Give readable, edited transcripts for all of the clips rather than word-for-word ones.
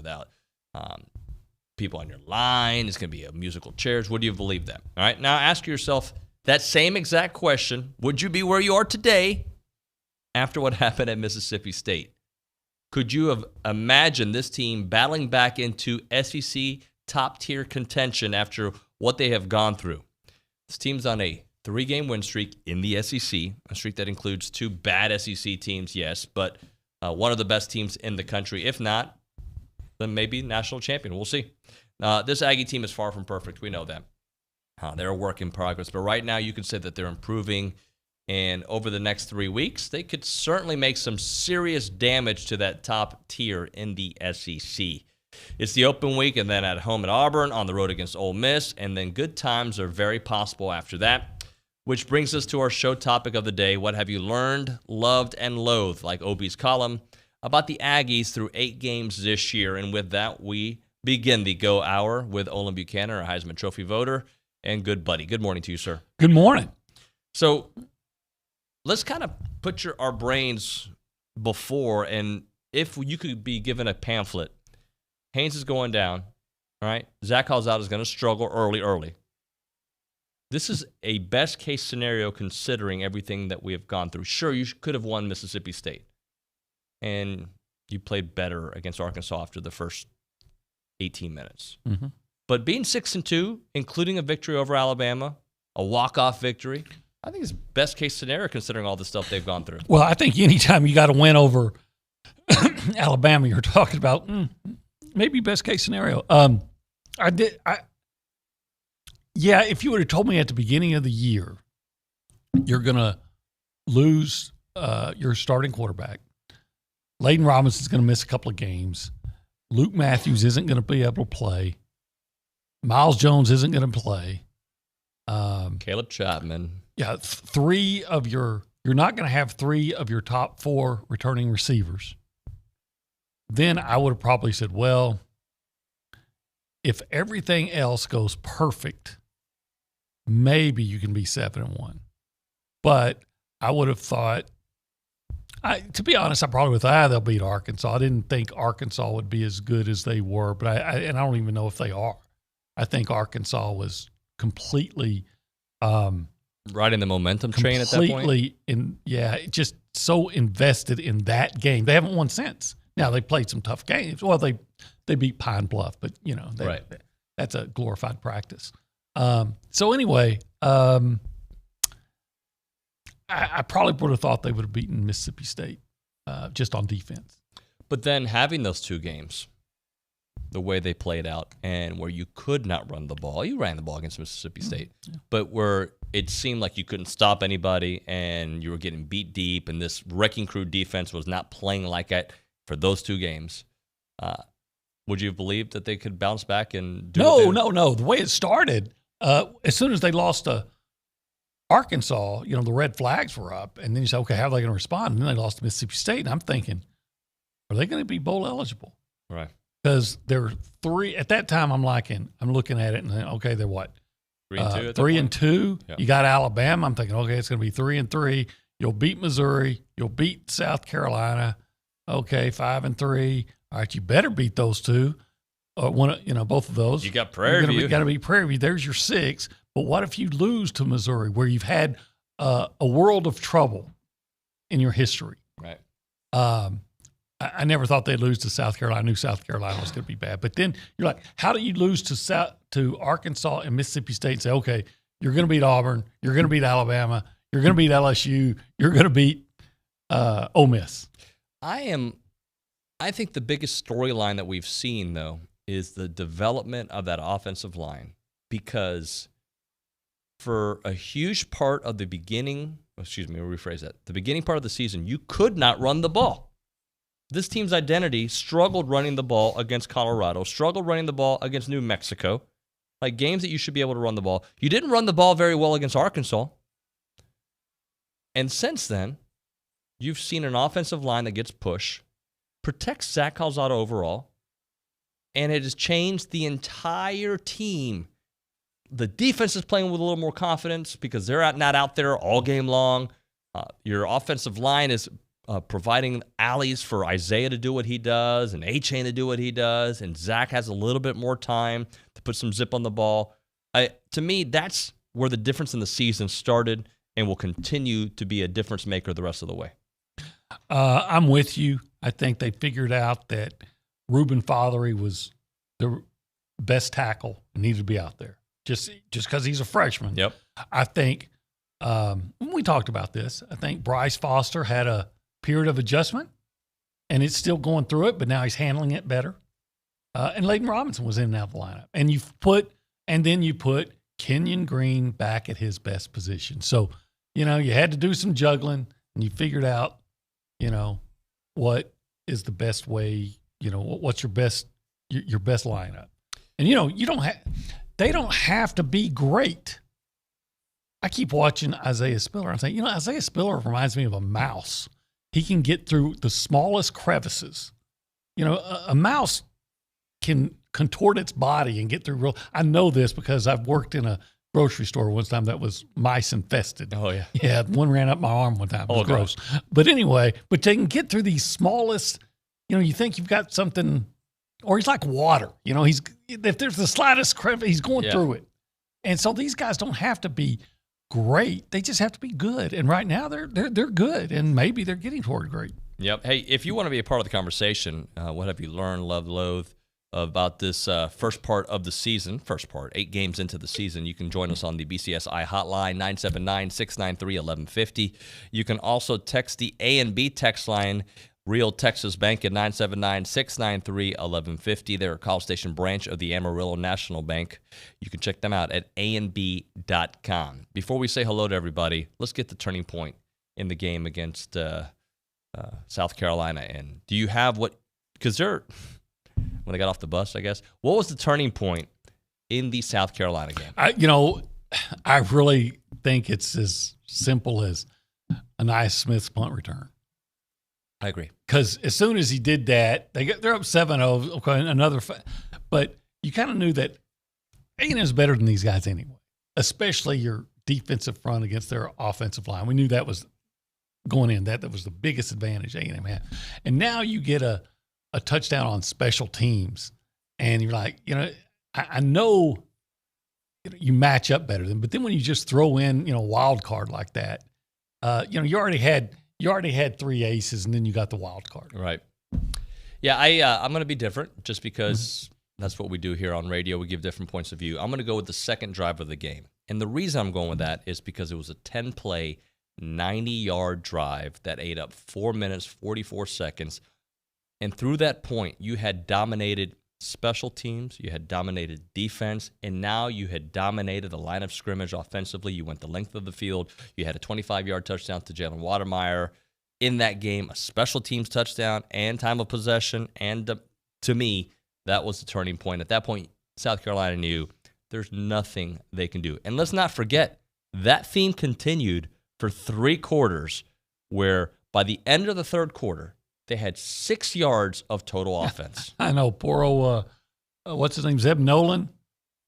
without people on your line. It's going to be a musical chairs. Would you have believed that? All right. Now ask yourself that same exact question. Would you be where you are today after what happened at Mississippi State? Could you have imagined this team battling back into SEC top-tier contention after what they have gone through? This team's on a 3-game win streak in the SEC, a streak that includes 2 bad SEC teams, yes, but one of the best teams in the country. If not, then maybe national champion. We'll see. This Aggie team is far from perfect. We know that. They're a work in progress, but right now you could say that they're improving. And over the next 3 weeks, they could certainly make some serious damage to that top tier in the SEC. It's the open week, and then at home at Auburn, on the road against Ole Miss, and then good times are very possible after that. Which brings us to our show topic of the day. What have you learned, loved, and loathed, like Obie's column, about the Aggies through 8 games this year? And with that, we begin the Go Hour with Olin Buchanan, our Heisman Trophy voter, and good buddy. Good morning to you, sir. Good morning. So let's kind of put our brains before, and if you could be given a pamphlet, Haynes is going down, all right? Zach Calzada is going to struggle early. This is a best-case scenario considering everything that we have gone through. Sure, you could have won Mississippi State, and you played better against Arkansas after the first 18 minutes. Mm-hmm. But being 6-2, including a victory over Alabama, a walk-off victory, I think it's best-case scenario considering all the stuff they've gone through. Well, I think anytime you got to win over Alabama, you're talking about maybe best-case scenario. Yeah, if you would have told me at the beginning of the year you're going to lose your starting quarterback, Layden Robinson's going to miss a couple of games, Luke Matthews isn't going to be able to play, Miles Jones isn't going to play, Caleb Chapman. Yeah, you're not going to have 3 of your top 4 returning receivers. Then I would have probably said, well, if everything else goes perfect, maybe you can be 7-1. But I would have thought, to be honest, I probably would have thought, they'll beat Arkansas. I didn't think Arkansas would be as good as they were, but I don't even know if they are. I think Arkansas was completely riding the momentum train at that point? Completely, just so invested in that game. They haven't won since. Now, they played some tough games. Well, they beat Pine Bluff, but, that's a glorified practice. So anyway, I probably would have thought they would have beaten Mississippi State just on defense. But then having those 2 games, the way they played out, and where you could not run the ball. You ran the ball against Mississippi State, but where it seemed like you couldn't stop anybody and you were getting beat deep, and this wrecking crew defense was not playing like it for those 2 games. Would you have believed that they could bounce back and do it? No. The way it started, as soon as they lost to Arkansas, the red flags were up, and then you say, okay, how are they going to respond? And then they lost to Mississippi State, and I'm thinking, are they going to be bowl eligible? Right. Because there were 3 at that time. I'm looking at it and saying, okay, they're what? 3-2. 3-2. Yeah. You got Alabama. I'm thinking, okay, it's going to be 3-3. You'll beat Missouri. You'll beat South Carolina. Okay, 5-3. All right, you better beat those 2. Both of those. You got Prairie View. You got to beat Prairie View. There's your 6. But what if you lose to Missouri, where you've had a world of trouble in your history? Right. I never thought they'd lose to South Carolina. I knew South Carolina was going to be bad. But then you're like, how do you lose to Arkansas and Mississippi State and say, okay, you're going to beat Auburn, you're going to beat Alabama, you're going to beat LSU, you're going to beat Ole Miss? I think the biggest storyline that we've seen, though, is the development of that offensive line, because for a huge part of the beginning, let me rephrase that, the beginning part of the season, you could not run the ball. This team's identity struggled running the ball against Colorado, struggled running the ball against New Mexico, like games that you should be able to run the ball. You didn't run the ball very well against Arkansas. And since then, you've seen an offensive line that gets pushed, protects Zach Calzada overall, and it has changed the entire team. The defense is playing with a little more confidence because they're not out there all game long. Your offensive line is providing alleys for Isaiah to do what he does and A-Chain to do what he does, and Zach has a little bit more time to put some zip on the ball. To me, that's where the difference in the season started and will continue to be a difference maker the rest of the way. I'm with you. I think they figured out that Reuben Fothery was the best tackle and needed to be out there just because he's a freshman. Yep. I think when we talked about this, I think Bryce Foster had a period of adjustment, and it's still going through it, but now he's handling it better. And Layden Robinson was in and out of the lineup. And then you put Kenyon Green back at his best position. So, you had to do some juggling, and you figured out, what is the best way, what's your best lineup. And, they don't have to be great. I keep watching Isaiah Spiller. I'm saying, Isaiah Spiller reminds me of a mouse. He can get through the smallest crevices. A mouse can contort its body and get through I know this because I've worked in a grocery store one time that was mice infested. Oh, yeah. Yeah, one ran up my arm one time. It was gross. Gosh. But anyway, they can get through these smallest, you think you've got something, or he's like water. If there's the slightest crevice, he's going through it. And so these guys don't have to be great. They just have to be good. And right now they're good, and maybe they're getting toward great. Yep. Hey, if you want to be a part of the conversation, what have you learned, loved, loathed about this first part of the season, 8 games into the season? You can join us on the BCSI hotline, 979-693-1150. You can also text the A&B text line, Real Texas Bank, at 979-693-1150. They're a College Station branch of the Amarillo National Bank. You can check them out at anb.com. Before we say hello to everybody, let's get the turning point in the game against South Carolina. And do you have because they're, when they got off the bus, I guess, what was the turning point in the South Carolina game? I really think it's as simple as Anais Smith's punt return. I agree. Because as soon as he did that, they're up 7-0. Okay, but you kind of knew that A&M is better than these guys anyway, especially your defensive front against their offensive line. We knew that was going in. That was the biggest advantage A&M had. And now you get a touchdown on special teams, and you're like, I know you match up better than, but then when you just throw in, wild card like that, you already had 3 aces, and then you got the wild card. Right. Yeah, I'm going to be different just because that's what we do here on radio. We give different points of view. I'm going to go with the second drive of the game. And the reason I'm going with that is because it was a 10-play, 90-yard drive that ate up 4 minutes, 44 seconds. And through that point, you had dominated special teams, you had dominated defense, and now you had dominated the line of scrimmage offensively. You went the length of the field. You had a 25-yard touchdown to Jalen Watermeyer. In that game, a special teams touchdown and time of possession. And to me, that was the turning point. At that point, South Carolina knew there's nothing they can do. And let's not forget, that theme continued for 3 quarters, where by the end of the third quarter, they had 6 yards of total offense. I know. Poor old, what's his name, Zeb Nolan?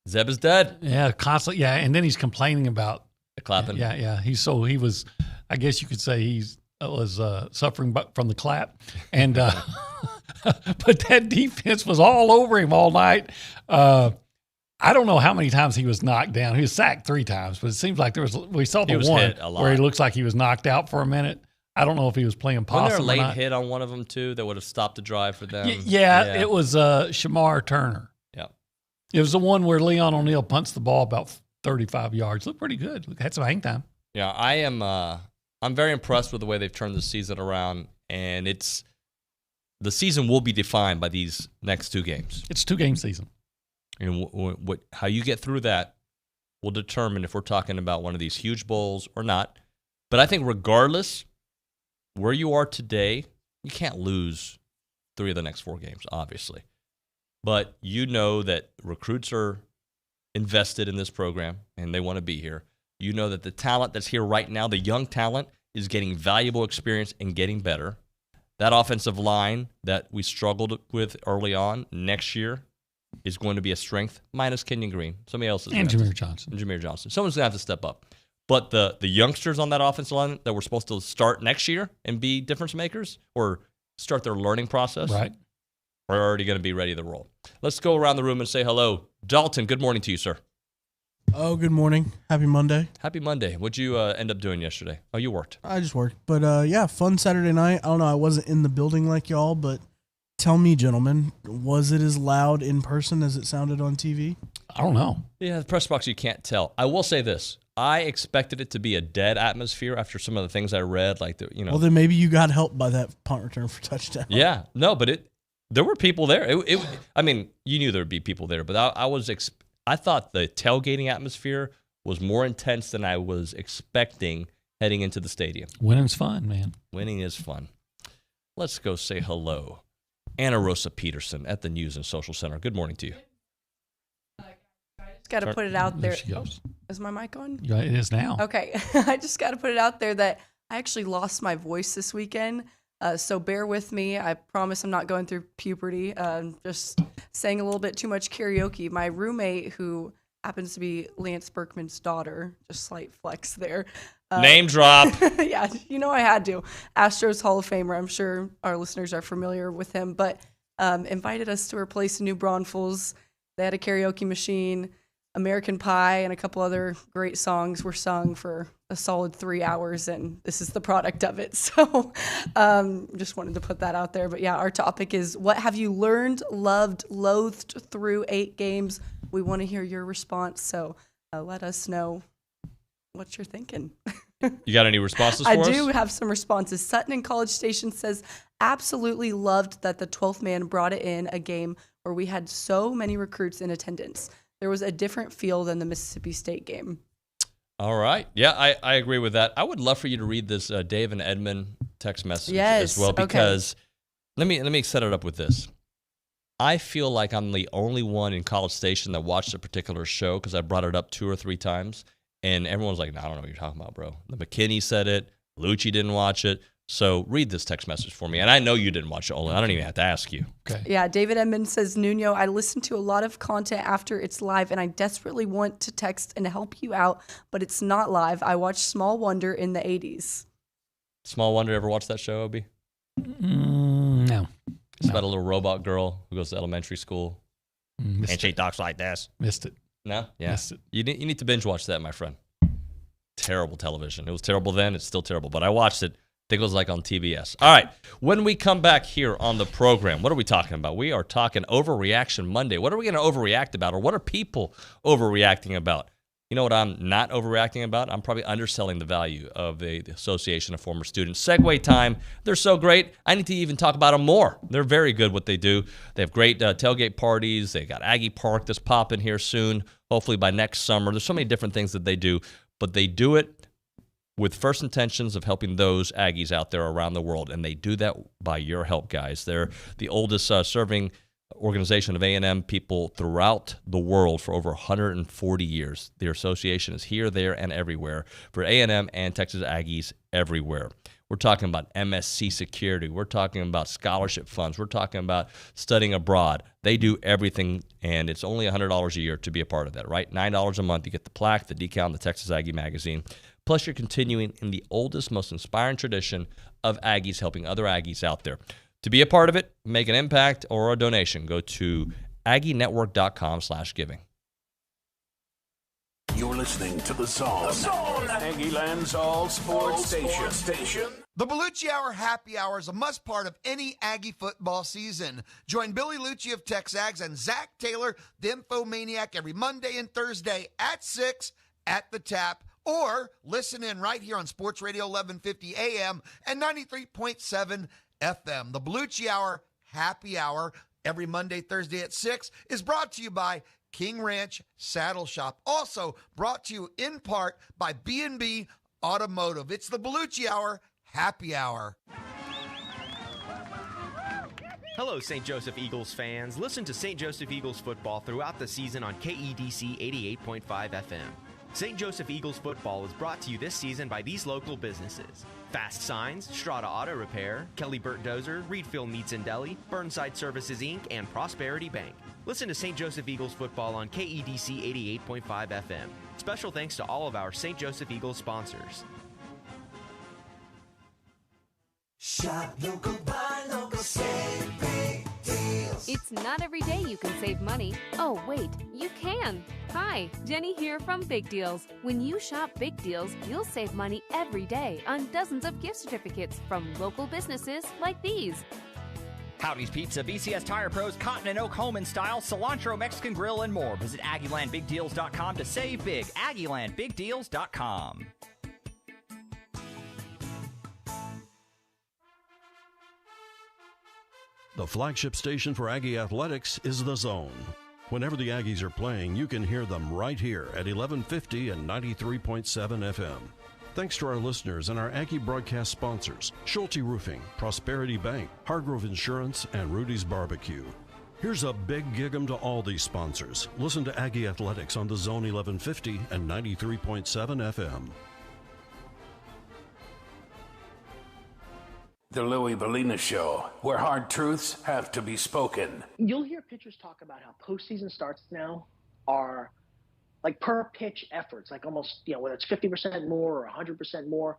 Zeb is dead. Yeah, constantly. Yeah, and then he's complaining about the clapping. Yeah. He was, I guess you could say he was suffering from the clap. And but that defense was all over him all night. I don't know how many times he was knocked down. He was sacked 3 times, but it seems like we saw the one where he looks like he was knocked out for a minute. I don't know if he was playing possum. Wasn't there a late hit on one of them, too, that would have stopped the drive for them? Yeah. It was Shamar Turner. Yeah. It was the one where Leon O'Neal punts the ball about 35 yards. Looked pretty good. Had some hang time. Yeah, I'm very impressed with the way they've turned the season around, and the season will be defined by these next 2 games. It's a 2-game season. And how you get through that will determine if we're talking about one of these huge bowls or not. But I think regardless where you are today, you can't lose 3 of the next 4 games, obviously. But you know that recruits are invested in this program, and they want to be here. You know that the talent that's here right now, the young talent, is getting valuable experience and getting better. That offensive line that we struggled with early on next year is going to be a strength, minus Kenyon Green. Somebody else is. And Jameer Johnson. Someone's going to have to step up. But the youngsters on that offensive line that were supposed to start next year and be difference makers or start their learning process Right. are already going to be ready to roll. Let's go around the room and say hello. Dalton, good morning to you, sir. Oh, good morning. Happy Monday. Happy Monday. What'd you end up doing yesterday? Oh, you worked. I just worked. But, fun Saturday night. I don't know. I wasn't in the building like y'all, but tell me, gentlemen, was it as loud in person as it sounded on TV? I don't know. Yeah, the press box, you can't tell. I will say this. I expected it to be a dead atmosphere after some of the things I read, like Well, then maybe you got help by that punt return for touchdown. Yeah, no, but there were people there. I mean, you knew there would be people there, but I thought the tailgating atmosphere was more intense than I was expecting heading into the stadium. Winning's fun, man. Winning is fun. Let's go say hello. Anna Rosa Peterson at the News and Social Center. Good morning to you. Got to put it out there. There she goes. Is my mic on? Yeah, it is now. Okay. I just got to put it out there that I actually lost my voice this weekend. So bear with me. I promise I'm not going through puberty. Just sang a little bit too much karaoke. My roommate, who happens to be Lance Berkman's daughter, just slight flex there. Name drop. Yeah, I had to. Astros Hall of Famer. I'm sure our listeners are familiar with him, but invited us to her place in New Braunfels. They had a karaoke machine. American Pie and a couple other great songs were sung for a solid 3 hours, and this is the product of it. So just wanted to put that out there. But yeah, our topic is, what have you learned, loved, loathed through 8 games? We want to hear your response, so let us know what you're thinking. You got any responses for us? I do have some responses. Sutton in College Station says, absolutely loved that the 12th man brought it in a game where we had so many recruits in attendance. There was a different feel than the Mississippi State game. All right. Yeah, I agree with that. I would love for you to read this Dave and Edmund text message as well, because let me set it up with this. I feel like I'm the only one in College Station that watched a particular show because I brought it up 2 or 3 times, and everyone's like, no, I don't know what you're talking about, bro. The McKinney said it. Liucci didn't watch it. So read this text message for me. And I know you didn't watch it, Olin. I don't even have to ask you. Okay. Yeah, David Edmond says, Nuno, I listen to a lot of content after it's live, and I desperately want to text and help you out, but it's not live. I watched Small Wonder in the 80s. Small Wonder, ever watch that show, Obi? No. It's about a little robot girl who goes to elementary school. And she talks like this. Missed it. No? Yeah. Missed it. You need to binge watch that, my friend. Terrible television. It was terrible then. It's still terrible. But I watched it. I think it was like on TBS. All right. When we come back here on the program, what are we talking about? We are talking Overreaction Monday. What are we going to overreact about? Or what are people overreacting about? You know what I'm not overreacting about? I'm probably underselling the value of the Association of Former Students. Segway time. They're so great. I need to even talk about them more. They're very good what they do. They have great tailgate parties. They got Aggie Park that's popping here soon, hopefully by next summer. There's so many different things that they do, but they do it with first intentions of helping those Aggies out there around the world, and they do that by your help, guys. They're the oldest serving organization of A&M people throughout the world for over 140 years. Their association is here, there, and everywhere for A&M and Texas Aggies everywhere. We're talking about MSC security. We're talking about scholarship funds. We're talking about studying abroad. They do everything, and it's only $100 a year to be a part of that, right? $9 a month. You get the plaque, the decal, and the Texas Aggie magazine. Plus, you're continuing in the oldest, most inspiring tradition of Aggies helping other Aggies out there. To be a part of it, make an impact or a donation, go to aggienetwork.com/giving. You're listening to The Zone. Aggie Land's all sports station. The Liucci Hour Happy Hour is a must part of any Aggie football season. Join Billy Liucci of TexAgs and Zach Taylor, the Infomaniac, every Monday and Thursday at 6 at the Tap. Or listen in right here on Sports Radio 1150 AM and 93.7 FM. The Liucci Hour Happy Hour every Monday, Thursday at 6 is brought to you by King Ranch Saddle Shop. Also brought to you in part by B&B Automotive. It's the Liucci Hour Happy Hour. Hello, St. Joseph Eagles fans. Listen to St. Joseph Eagles football throughout the season on KEDC 88.5 FM. St. Joseph Eagles football is brought to you this season by these local businesses: Fast Signs, Strata Auto Repair, Kelly Burt Dozer, Reedfield Meats and Deli, Burnside Services Inc., and Prosperity Bank. Listen to St. Joseph Eagles football on KEDC 88.5 FM. Special thanks to all of our St. Joseph Eagles sponsors. Shop local, buy local, save big deals. It's not every day you can save money. Oh, wait, you can. Hi, Jenny here from Big Deals. When you shop Big Deals, you'll save money every day on dozens of gift certificates from local businesses like these. Howdy's Pizza, BCS Tire Pros, Cotton and Oak Home and Style, Cilantro Mexican Grill, and more. Visit AggieLandBigDeals.com to save big. AggieLandBigDeals.com. The flagship station for Aggie Athletics is The Zone. Whenever the Aggies are playing, you can hear them right here at 1150 and 93.7 FM. Thanks to our listeners and our Aggie broadcast sponsors, Schulte Roofing, Prosperity Bank, Hargrove Insurance, and Rudy's Barbecue. Here's a big gig 'em to all these sponsors. Listen to Aggie Athletics on The Zone 1150 and 93.7 FM. The Louie Bellina Show, where hard truths have to be spoken. You'll hear pitchers talk about how postseason starts now are like per pitch efforts, like almost, whether it's 50% more or 100% more.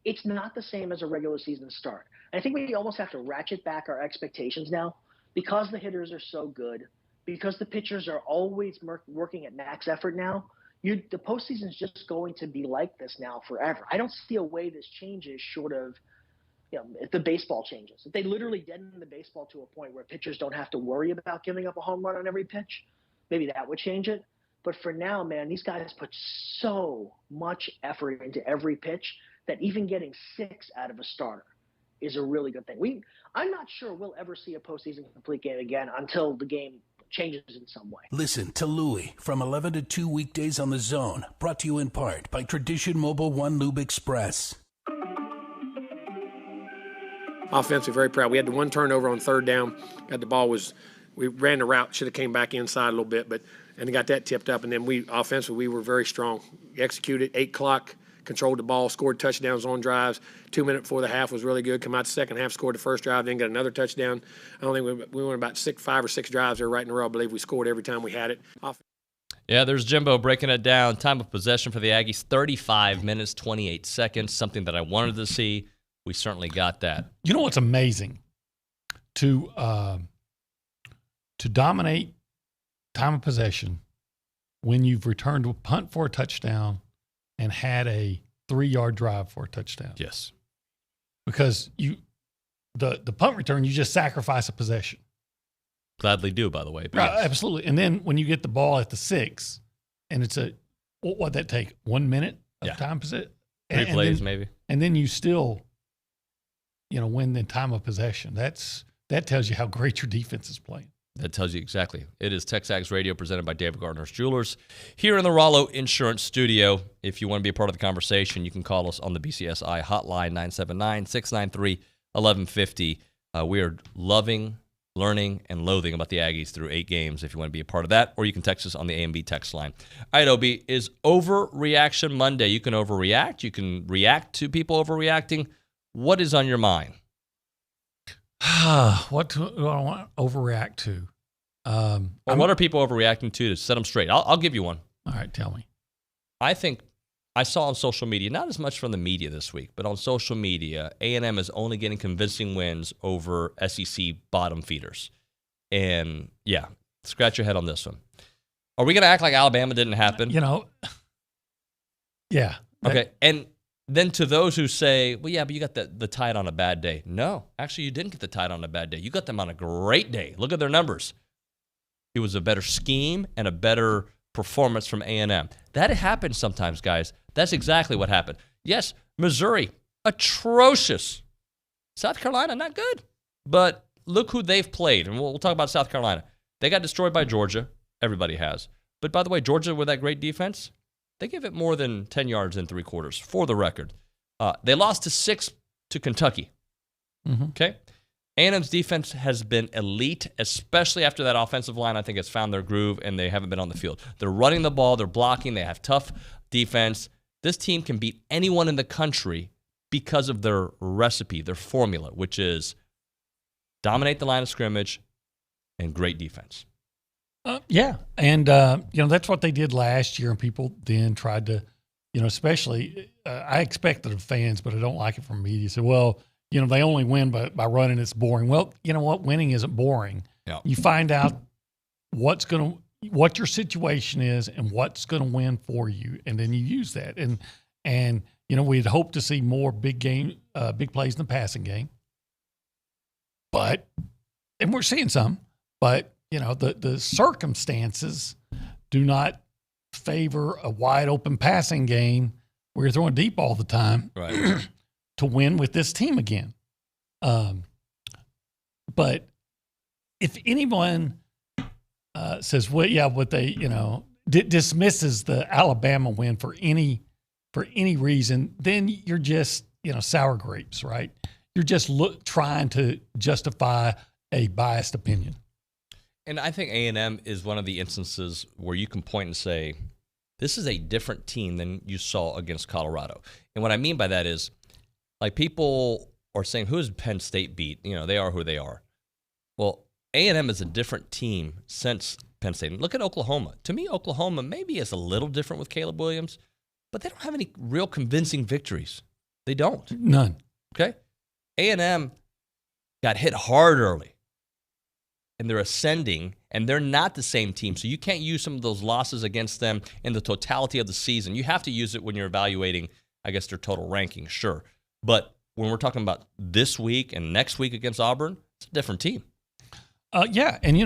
It's not the same as a regular season start. And I think we almost have to ratchet back our expectations now because the hitters are so good, because the pitchers are always working at max effort now. The postseason is just going to be like this now forever. I don't see a way this changes short of, if the baseball changes. If they literally deaden the baseball to a point where pitchers don't have to worry about giving up a home run on every pitch, maybe that would change it. But for now, man, these guys put so much effort into every pitch that even getting 6 out of a starter is a really good thing. I'm not sure we'll ever see a postseason complete game again until the game changes in some way. Listen to Louie from 11 to 2 weekdays on The Zone, brought to you in part by Tradition Mobile One Lube Express. Offensively, very proud. We had the one turnover on third down. Got the ball we ran the route, should have came back inside a little bit, and got that tipped up. And then offensively, we were very strong. Executed 8 o'clock, controlled the ball, scored touchdowns on drives. 2 minutes before the half was really good. Come out the second half, scored the first drive, then got another touchdown. I don't think we went about 5 or 6 drives there right in a row. I believe we scored every time we had it. Yeah, there's Jimbo breaking it down. Time of possession for the Aggies, 35 minutes, 28 seconds, something that I wanted to see. We certainly got that. You know what's amazing? To dominate time of possession when you've returned a punt for a touchdown and had a 3-yard drive for a touchdown. Yes. Because the punt return, you just sacrifice a possession. Gladly do, by the way. Right, yes. absolutely. And then when you get the ball at the 6, and it's what'd that take? 1 minute of time possession? 3 plays, maybe. And then you still win the time of possession. That tells you how great your defense is playing. That tells you exactly. It is TexAgs Radio presented by David Gardner's Jewelers here in the Rollo Insurance Studio. If you want to be a part of the conversation, you can call us on the BCSI hotline, 979-693-1150. We are loving, learning, and loathing about the Aggies through 8 games if you want to be a part of that, or you can text us on the A&B text line. All right, OB, is Overreaction Monday. You can overreact. You can react to people overreacting. What is on your mind? What do I want to overreact to? What are people overreacting to set them straight? I'll give you one. All right, tell me. I think I saw on social media, not as much from the media this week, but on social media, A&M is only getting convincing wins over SEC bottom feeders. And, scratch your head on this one. Are we going to act like Alabama didn't happen? Yeah. Okay, and then to those who say, well, yeah, but you got the Tide on a bad day. No, actually, you didn't get the Tide on a bad day. You got them on a great day. Look at their numbers. It was a better scheme and a better performance from A&M. That happens sometimes, guys. That's exactly what happened. Yes, Missouri, atrocious. South Carolina, not good. But look who they've played. And we'll talk about South Carolina. They got destroyed by Georgia. Everybody has. But by the way, Georgia, with that great defense, they give it more than 10 yards in 3 quarters, for the record. They lost to 6 to Kentucky. Mm-hmm. Okay? A&M's defense has been elite, especially after that offensive line, I think, has found their groove, and they haven't been on the field. They're running the ball. They're blocking. They have tough defense. This team can beat anyone in the country because of their recipe, their formula, which is dominate the line of scrimmage and great defense. Yeah, and that's what they did last year, and people then tried to, especially I expected of fans, but I don't like it from media. So, well, they only win by running. It's boring. Well, you know what? Winning isn't boring. Yeah. You find out what your situation is and what's going to win for you, and then you use that. And we'd hope to see more big plays in the passing game, and we're seeing some, but the circumstances do not favor a wide open passing game where you're throwing deep all the time, right? To win with this team again. But if anyone says, well, yeah, what they, dismisses the Alabama win for any reason, then you're just, sour grapes, right? You're just trying to justify a biased opinion. And I think A&M is one of the instances where you can point and say, this is a different team than you saw against Colorado. And what I mean by that is, like, people are saying, who does Penn State beat? They are who they are. Well, A&M is a different team since Penn State. And look at Oklahoma. To me, Oklahoma maybe is a little different with Caleb Williams, but they don't have any real convincing victories. They don't. None. Okay? A&M got hit hard early, and they're ascending, and they're not the same team. So you can't use some of those losses against them in the totality of the season. You have to use it when you're evaluating, I guess, their total ranking, sure. But when we're talking about this week and next week against Auburn, it's a different team. Yeah, and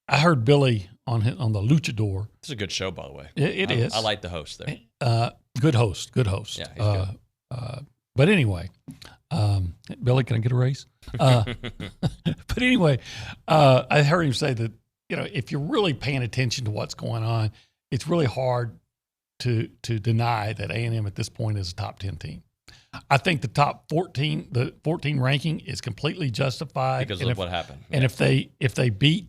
I heard Billy on the Luchador. It's a good show, by the way. It is. I like the host there. Good host. Yeah, he's good. But anyway, Billy, can I get a raise? But anyway, I heard him say that, if you're really paying attention to what's going on, it's really hard to deny that A&M at this point is a top 10 team. I think the top 14, the 14 ranking is completely justified because of what happened. And if they beat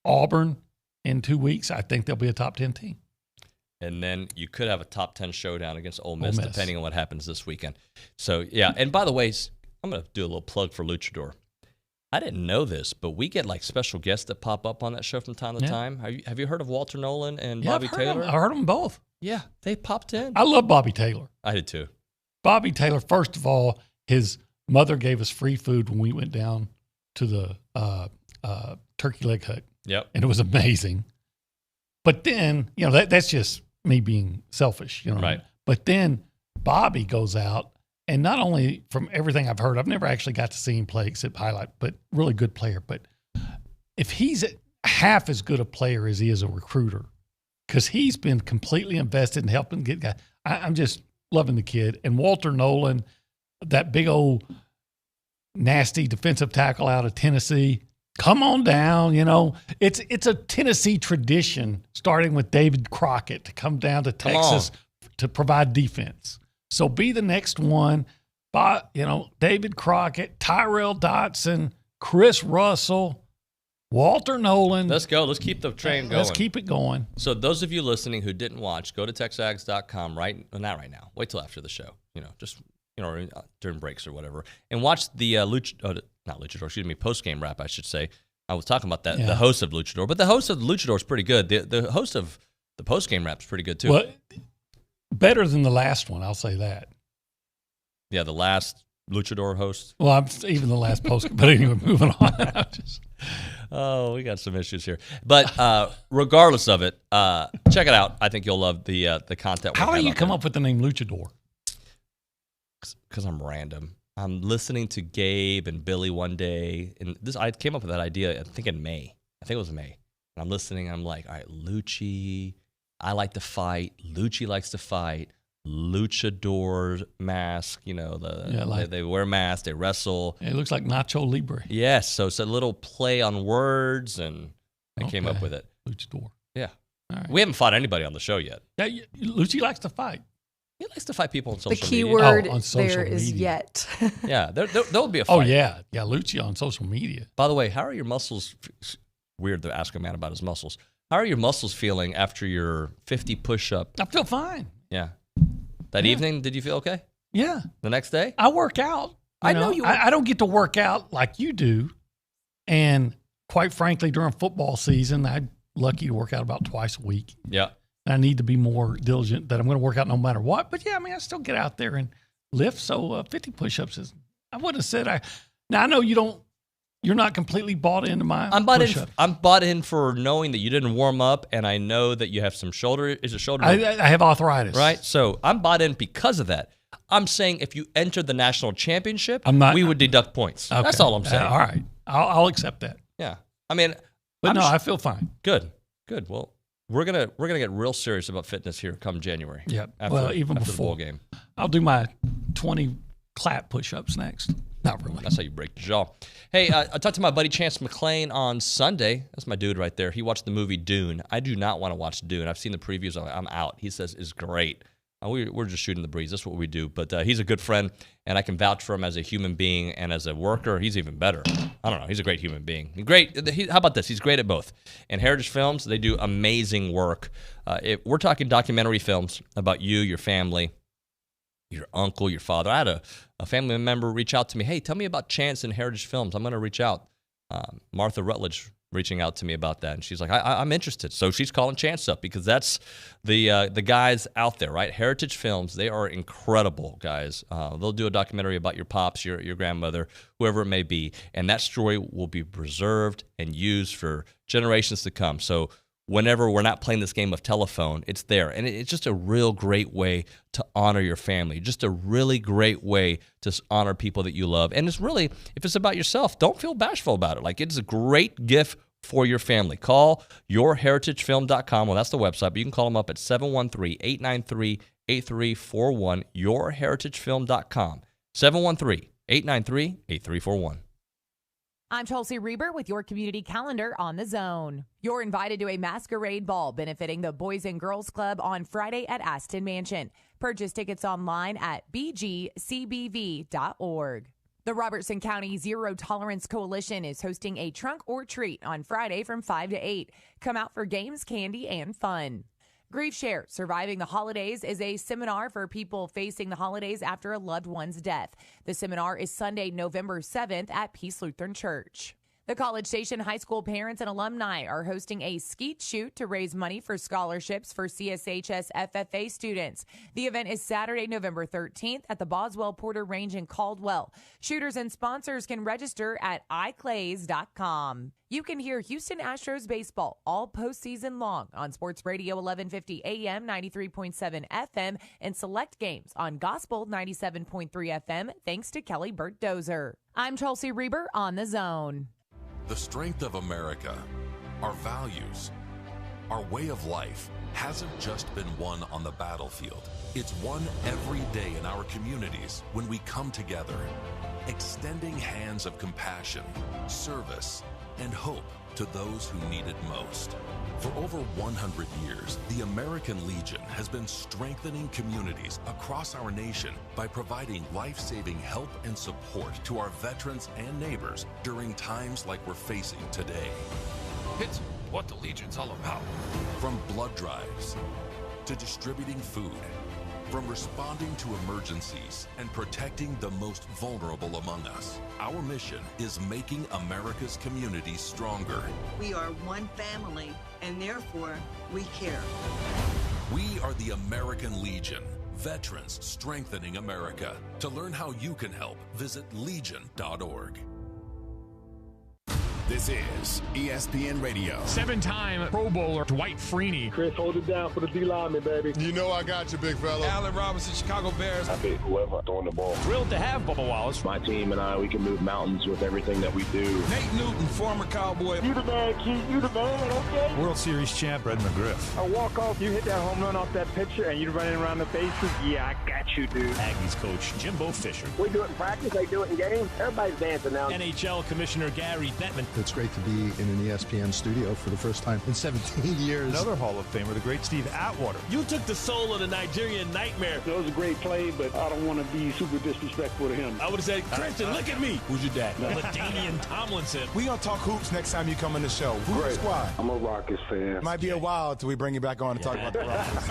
Auburn in 2 weeks, I think they'll be a top 10 team. And then you could have a top 10 showdown against Ole Miss, depending on what happens this weekend. So, yeah. And by the way, I'm going to do a little plug for Luchador. I didn't know this, but we get like special guests that pop up on that show from time to time. Have you heard of Walter Nolan and Bobby Taylor? I heard them both. Yeah, they popped in. I love Bobby Taylor. I did too. Bobby Taylor, first of all, his mother gave us free food when we went down to the turkey leg hut. Yep. And it was amazing. But then, that's just me being selfish, Right. But then Bobby goes out, and not only from everything I've heard, I've never actually got to see him play except highlight, but really good player. But if he's half as good a player as he is a recruiter, because he's been completely invested in helping get guys. I'm just loving the kid. And Walter Nolan, that big old nasty defensive tackle out of Tennessee, come on down. It's a Tennessee tradition, starting with David Crockett, to come down to Texas to provide defense. So be the next one. David Crockett, Tyrell Dotson, Chris Russell, Walter Nolan. Let's go. Let's keep the train going. Let's keep it going. So those of you listening who didn't watch, go to TexAgs.com not right now. Wait till after the show. During breaks or whatever, and watch the post-game wrap, I should say. I was talking about that, the host of Luchador, but the host of the Luchador is pretty good. The host of the post-game wrap is pretty good too. Well, better than the last one, I'll say that. Yeah, the last Luchador host. Well, even the last post. But anyway, moving on. We got some issues here. But regardless of it, check it out. I think you'll love the content. How do you come up with the name Luchador? Because I'm random. I'm listening to Gabe and Billy one day, and I came up with that idea, I think in May. I think it was May. And I'm listening, I'm like, all right, Lucci, I like to fight. Lucci likes to fight. Luchador mask, they wear masks, they wrestle. It looks like Nacho Libre. Yes, so it's a little play on words, and I came up with it. Luchador. Yeah. All right. We haven't fought anybody on the show yet. Yeah, Lucci likes to fight. He likes to fight people on The social key media. word on social there is media. yet. Yeah, there'll be a fight. Oh, yeah. Yeah, Liucci on social media. By the way, how are your muscles? Weird to ask a man about his muscles. How are your muscles feeling after your 50 push-up? I feel fine. Yeah. That evening, did you feel okay? Yeah. The next day? I work out. I know you. I don't get to work out like you do. And quite frankly, during football season, I'm lucky to work out about twice a week. Yeah. And I need to be more diligent that I'm going to work out no matter what. But yeah, I mean, I still get out there and lift. So 50 push-ups is, I would have said, now I know you're not completely bought into my push-ups. I'm bought in for knowing that you didn't warm up, and I know that you have some shoulder. Is it shoulder? I have arthritis. Right? So I'm bought in because of that. I'm saying if you entered the national championship, we would deduct points. Okay. That's all I'm saying. All right. I'll accept that. Yeah. I mean, but I feel fine. Good. Well, we're gonna get real serious about fitness here come January. Yep. Even before the bowl game. I'll do my 20 clap push-ups next. Not really. That's how you break the jaw. Hey, I talked to my buddy Chance McClain on Sunday. That's my dude right there. He watched the movie Dune. I do not want to watch Dune. I've seen the previews. I'm out. He says it's great. We're just shooting the breeze. That's what we do. But he's a good friend, and I can vouch for him as a human being and as a worker. He's even better. I don't know. He's a great human being. How about this? He's great at both. And Heritage Films, they do amazing work. We're talking documentary films about you, your family, your uncle, your father. I had a family member reach out to me. Hey, tell me about Chance and Heritage Films. I'm going to reach out. Martha Rutledge reaching out to me about that, and she's like, I'm interested. So she's calling Chance up because that's the guys out there, right? Heritage Films, they are incredible guys. They'll do a documentary about your pops, your grandmother, whoever it may be, and that story will be preserved and used for generations to come. So whenever we're not playing this game of telephone, it's there. And it's just a real great way to honor your family, just a really great way to honor people that you love. And it's really, if it's about yourself, don't feel bashful about it. Like, it's a great gift for your family. Call yourheritagefilm.com. Well, that's the website, but you can call them up at 713-893-8341, yourheritagefilm.com, 713-893-8341. I'm Chelsea Reber with your community calendar on the Zone. You're invited to a masquerade ball benefiting the Boys and Girls Club on Friday at Aston Mansion. Purchase tickets online at bgcbv.org. The Robertson County Zero Tolerance Coalition is hosting a trunk or treat on Friday from 5 to 8. Come out for games, candy, and fun. Grief Share, Surviving the Holidays, is a seminar for people facing the holidays after a loved one's death. The seminar is Sunday, November 7th at Peace Lutheran Church. The College Station High School parents and alumni are hosting a skeet shoot to raise money for scholarships for CSHS FFA students. The event is Saturday, November 13th at the Boswell Porter Range in Caldwell. Shooters and sponsors can register at iClays.com. You can hear Houston Astros baseball all postseason long on Sports Radio 1150 AM, 93.7 FM, and select games on Gospel 97.3 FM, thanks to Kelly Burt Dozer. I'm Chelsea Reber on the Zone. The strength of America, our values, our way of life hasn't just been won on the battlefield. It's won every day in our communities when we come together, extending hands of compassion, service, and hope to those who need it most. For over 100 years, the American Legion has been strengthening communities across our nation by providing life-saving help and support to our veterans and neighbors during times like we're facing today. It's what the Legion's all about. From blood drives to distributing food, from responding to emergencies and protecting the most vulnerable among us. Our mission is making America's communities stronger. We are one family, and therefore we care. We are the American Legion, veterans strengthening America. To learn how you can help, visit legion.org. This is ESPN Radio. 7-time Pro Bowler Dwight Freeney. Chris, hold it down for the D-lineman, baby. You know I got you, big fella. Allen Robinson, Chicago Bears. I pick whoever throwing the ball. Thrilled to have Bubba Wallace. My team and I, we can move mountains with everything that we do. Nate Newton, former Cowboy. You the man, Keith. You the man, okay? World Series champ, Red McGriff. A walk-off, you hit that home run off that pitcher, and you're running around the bases. Yeah, I got you, dude. Aggies coach Jimbo Fisher. We do it in practice. They do it in games. Everybody's dancing now. NHL Commissioner Gary Bettman. It's great to be in an ESPN studio for the first time in 17 years. Another Hall of Famer, the great Steve Atwater. You took the soul of the Nigerian Nightmare. That was a great play, but I don't want to be super disrespectful to him. I would have said, Christian, look at me. Who's your dad? LaDainian Tomlinson. We gonna talk hoops next time you come on the show. Hoop Squad. I'm a Rockets fan. Might be a while till we bring you back on to talk about the Rockets.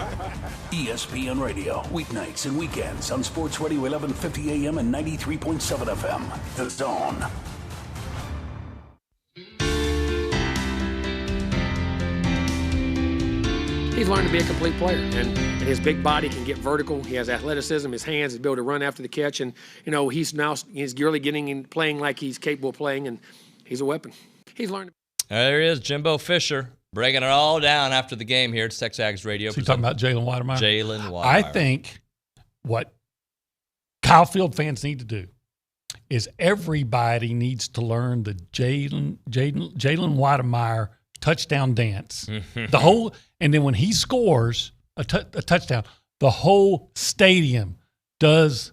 ESPN Radio, weeknights and weekends on Sports Radio 1150 AM and 93.7 FM. The Zone. He's learned to be a complete player, and his big body can get vertical. He has athleticism. His hands is able to run after the catch, and he's really getting and playing like he's capable of playing, and he's a weapon. He's learned. There he is, Jimbo Fisher, breaking it all down after the game here at TexAgs Radio. So you're talking about Jalen Weidemeyer? Jalen Weidemeyer. I think what Kyle Field fans need to do is everybody needs to learn the Jalen Weidemeyer touchdown dance. The whole, and then when he scores a touchdown, the whole stadium does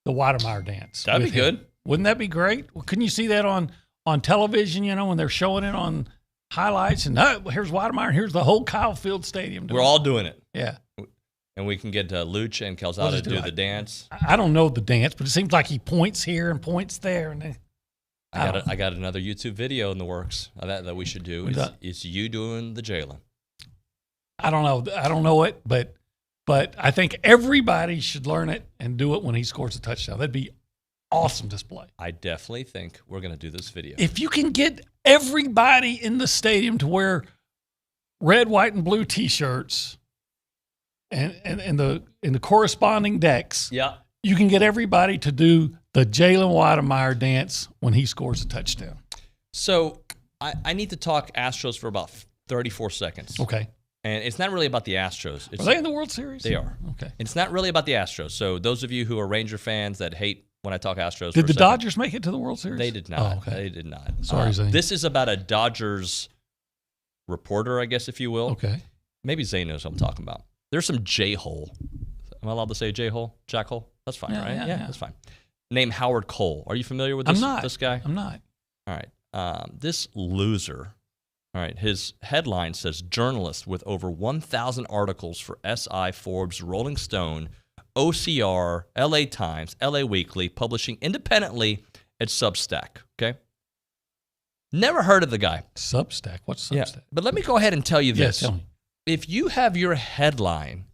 the Weidemeyer dance. That'd be good. Wouldn't that be great? Well, couldn't you see that on television, when they're showing it on highlights? And here's Weidemeyer, and here's the whole Kyle Field Stadium. We're all doing it. Yeah. And we can get Luch and Calzada to do the dance. I don't know the dance, but it seems like he points here and points there. And I got another YouTube video in the works that we should do. It's you doing the Jalen. I don't know it, but I think everybody should learn it and do it when he scores a touchdown. That'd be awesome display. I definitely think we're going to do this video. If you can get everybody in the stadium to wear red, white, and blue T-shirts and the corresponding decks, yeah, you can get everybody to do the Jalen Weidemeyer dance when he scores a touchdown. So I need to talk Astros for about 34 seconds. Okay. And it's not really about the Astros. Are they in the World Series? They are. Okay. It's not really about the Astros. So those of you who are Ranger fans that hate when I talk Astros. Did the Dodgers make it to the World Series? They did not. Oh, okay. They did not. Sorry, Zane. This is about a Dodgers reporter, I guess, if you will. Okay. Maybe Zane knows what I'm talking about. There's some J-hole. Am I allowed to say J-hole? Jack-hole? That's fine, right? Yeah, that's fine. Named Howard Cole. Are you familiar with this guy? I'm not. All right. This loser, all right, his headline says, journalist with over 1,000 articles for SI, Forbes, Rolling Stone, OCR, LA Times, LA Weekly, publishing independently at Substack, okay? Never heard of the guy. Substack? What's Substack? Yeah, but let me go ahead and tell you this. Yeah, tell me. If you have your headline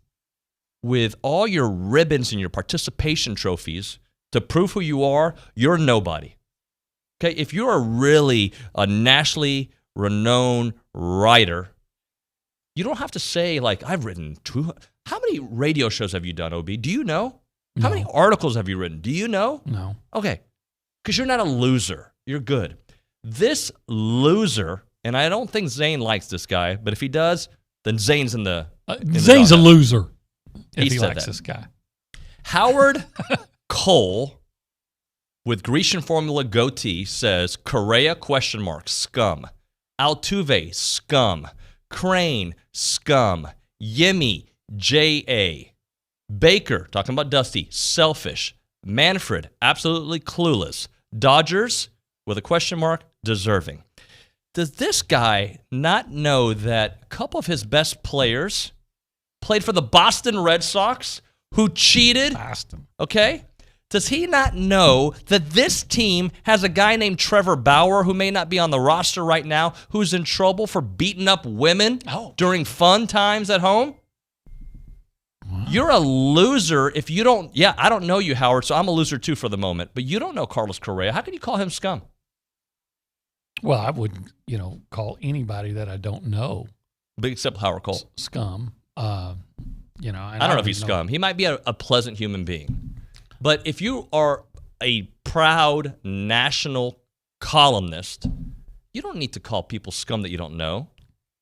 with all your ribbons and your participation trophies to prove who you are, you're nobody. Okay? If you're really a nationally renowned writer, you don't have to say, like, I've written how many radio shows have you done, OB? Do you know? No. How many articles have you written? Do you know? No. Okay. Because you're not a loser. You're good. This loser, and I don't think Zane likes this guy, but if he does, then Zane's in the Zane's a loser if he said likes that. this guy. Howard Cole with Grecian formula goatee says Correa ? Scum. Altuve scum. Crane scum. Yimmy J.A. Baker, talking about Dusty, selfish. Manfred, absolutely clueless. Dodgers, with a ? Deserving. Does this guy not know that a couple of his best players played for the Boston Red Sox, who cheated? Boston. Okay? Does he not know that this team has a guy named Trevor Bauer, who may not be on the roster right now, who's in trouble for beating up women during fun times at home? Wow. You're a loser if you don't. Yeah, I don't know you, Howard, so I'm a loser too for the moment. But you don't know Carlos Correa. How can you call him scum? Well, I wouldn't, call anybody that I don't know. But except Howard Cole. Scum. I don't know if he's scum. He might be a pleasant human being. But if you are a proud national columnist, you don't need to call people scum that you don't know.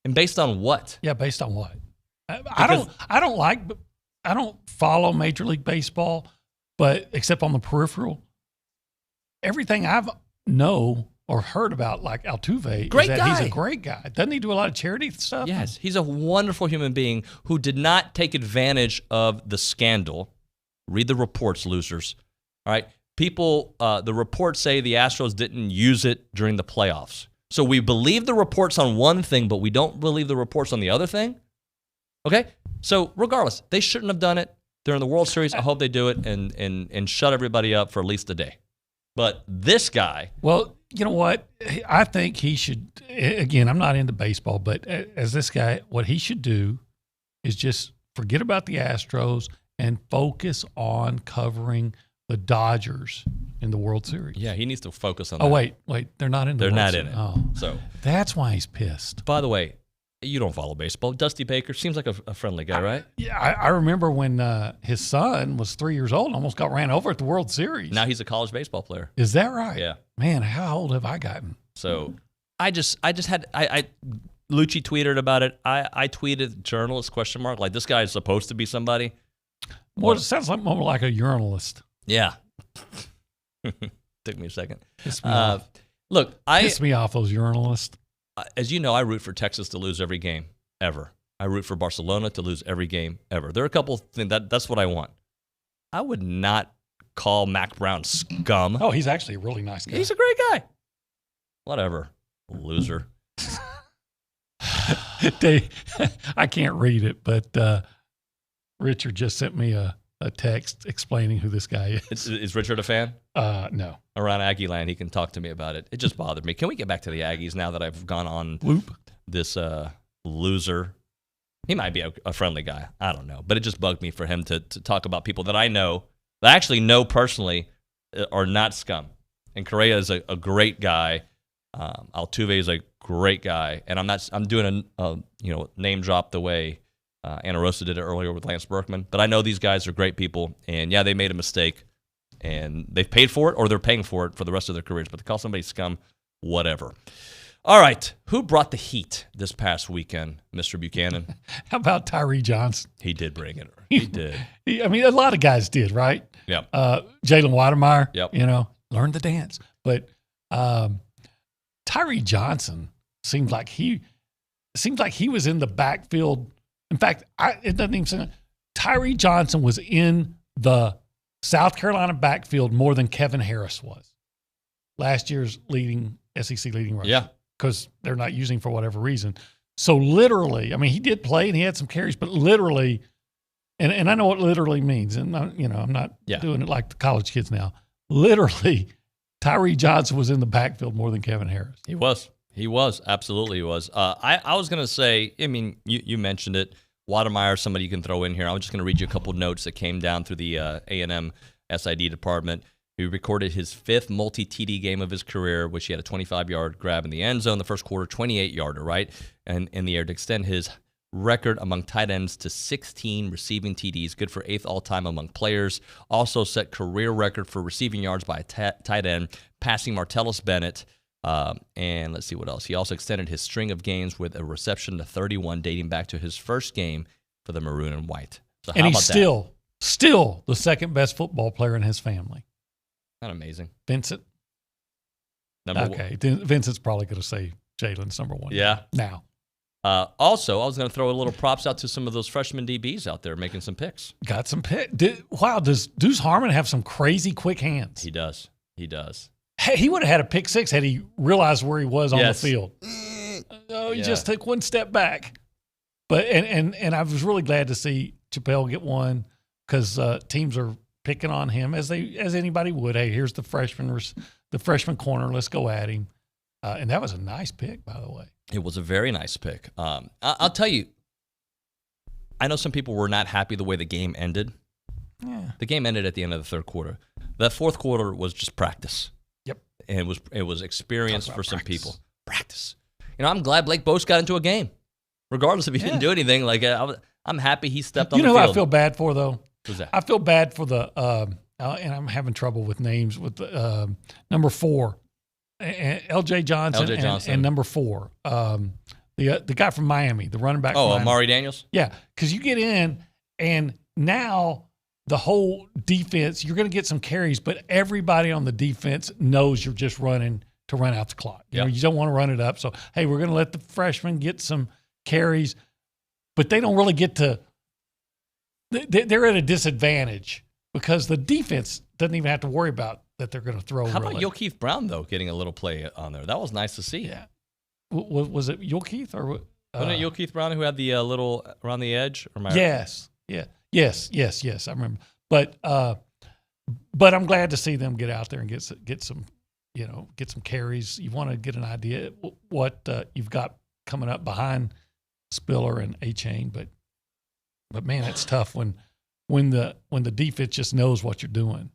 And based on what? Yeah, based on what? I don't follow Major League Baseball, but except on the peripheral. Everything I've know or heard about, like Altuve, great is that guy. He's a great guy. Doesn't he do a lot of charity stuff? Yes, he's a wonderful human being who did not take advantage of the scandal. Read the reports, losers. All right, people, the reports say the Astros didn't use it during the playoffs. So we believe the reports on one thing, but we don't believe the reports on the other thing? Okay? So regardless, they shouldn't have done it. They're in the World Series. I hope they do it and shut everybody up for at least a day. But this guy. Well, you know what? I think he should, again, I'm not into baseball, but as this guy, what he should do is just forget about the Astros and focus on covering the Dodgers in the World Series. Yeah, he needs to focus on that. Oh, wait. They're not in the World Series. They're not in it. Oh. So that's why he's pissed. By the way, you don't follow baseball. Dusty Baker seems like a friendly guy, right? Yeah, I remember when his son was 3 years old and almost got ran over at the World Series. Now he's a college baseball player. Is that right? Yeah. Man, how old have I gotten? So I just had Liucci tweeted about it. I tweeted journalist ? Like, this guy is supposed to be somebody. Well, it sounds like more like a urinalist. Yeah. Took me a second. Piss me off. Look, Piss me off, those urinalists. As you know, I root for Texas to lose every game ever. I root for Barcelona to lose every game ever. There are a couple things that's what I want. I would not call Mac Brown scum. Oh, he's actually a really nice guy. He's a great guy. Whatever, loser. I can't read it, but Richard just sent me a text explaining who this guy is. Is Richard a fan? No. Around Aggie land, he can talk to me about it. It just bothered me. Can we get back to the Aggies now that I've gone on this loser? He might be a friendly guy. I don't know. But it just bugged me for him to talk about people that I know, that I actually know personally, are not scum. And Correa is a great guy. Altuve is a great guy. And I'm doing a name drop the way Ana Rosa did it earlier with Lance Berkman. But I know these guys are great people. And, yeah, they made a mistake. And they've paid for it, or they're paying for it for the rest of their careers. But to call somebody scum, whatever. All right. Who brought the heat this past weekend, Mr. Buchanan? How about Tyree Johnson? He did bring it. He did. I mean, a lot of guys did, right? Yep. Jalen Wademeyer, yep. Learn the dance. But Tyree Johnson seemed like he was in the backfield. In fact, it doesn't even say Tyree Johnson was in the South Carolina backfield more than Kevin Harris was. Last year's SEC leading rusher. Yeah. Because they're not using for whatever reason. So literally, I mean, he did play and he had some carries, but literally, and I know what literally means, and I'm not doing it like the college kids now. Literally, Tyree Johnson was in the backfield more than Kevin Harris. He was. Absolutely he was. I was going to say, I mean, you mentioned it. Wademeyer, somebody you can throw in here. I'm just going to read you a couple notes that came down through the A&M SID department. He recorded his 5th multi-TD game of his career, which he had a 25-yard grab in the end zone the first quarter, 28-yarder, right? And in the air to extend his record among tight ends to 16 receiving TDs, good for 8th all-time among players. Also set career record for receiving yards by a tight end, passing Martellus Bennett. And let's see what else. He also extended his string of games with a reception to 31, dating back to his first game for the Maroon and White. So how and he's about still the second best football player in his family. Not amazing. Vincent. Vincent's probably going to say Jalen's number one. Yeah. Now. Also, I was going to throw a little props out to some of those freshman DBs out there making some picks. Got some picks. Wow, does Deuce Harmon have some crazy quick hands? He does. Hey, he would have had a pick six had he realized where he was on the field. He just took one step back. But and I was really glad to see Chappelle get one because teams are picking on him as anybody would. Hey, here's the freshman corner. Let's go at him. And that was a nice pick, by the way. It was a very nice pick. I'll tell you, I know some people were not happy the way the game ended. Yeah. The game ended at the end of the third quarter. That fourth quarter was just practice. Yep. And it was experience for some people. Practice. I'm glad Blake Boast got into a game, regardless if he didn't do anything. Like I'm happy he stepped on the field. You know who I feel bad for though? Who's that? I feel bad for the and I'm having trouble with names with the number 4. LJ Johnson. And number 4. The guy from Miami, the running back. Oh, Amari Daniels? Yeah, because you get in and now the whole defense, you're going to get some carries, but everybody on the defense knows you're just running to run out the clock. You know, you don't want to run it up. So, hey, we're going to let the freshmen get some carries, but they don't really get to – they're at a disadvantage because the defense doesn't even have to worry about that they're going to throw. How about Yokeith Brown, though, getting a little play on there? That was nice to see. Yeah. Was it Yulkeith or wasn't it Yulkeith Brown who had the little around the edge? Or yes. I remember. But I'm glad to see them get out there and get some carries. You want to get an idea what you've got coming up behind Spiller and A-Chain, but man, it's tough when the defense just knows what you're doing.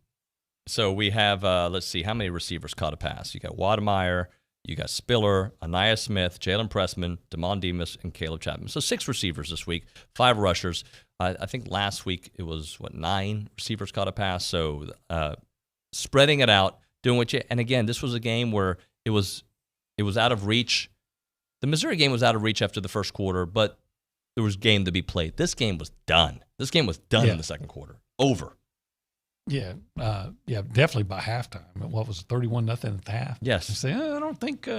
So we have, let's see, how many receivers caught a pass? You got Wademeyer, you got Spiller, Anaya Smith, Jalen Pressman, Damon Demas, and Caleb Chapman. So 6 receivers this week, 5 rushers. I think last week it was, 9 receivers caught a pass. So spreading it out, doing what you – and again, this was a game where it was out of reach. The Missouri game was out of reach after the first quarter, but there was game to be played. This game was done. This game was done in the second quarter. Over. Yeah, definitely by halftime. What was it, 31-0 at the half? Yes. Say, I don't think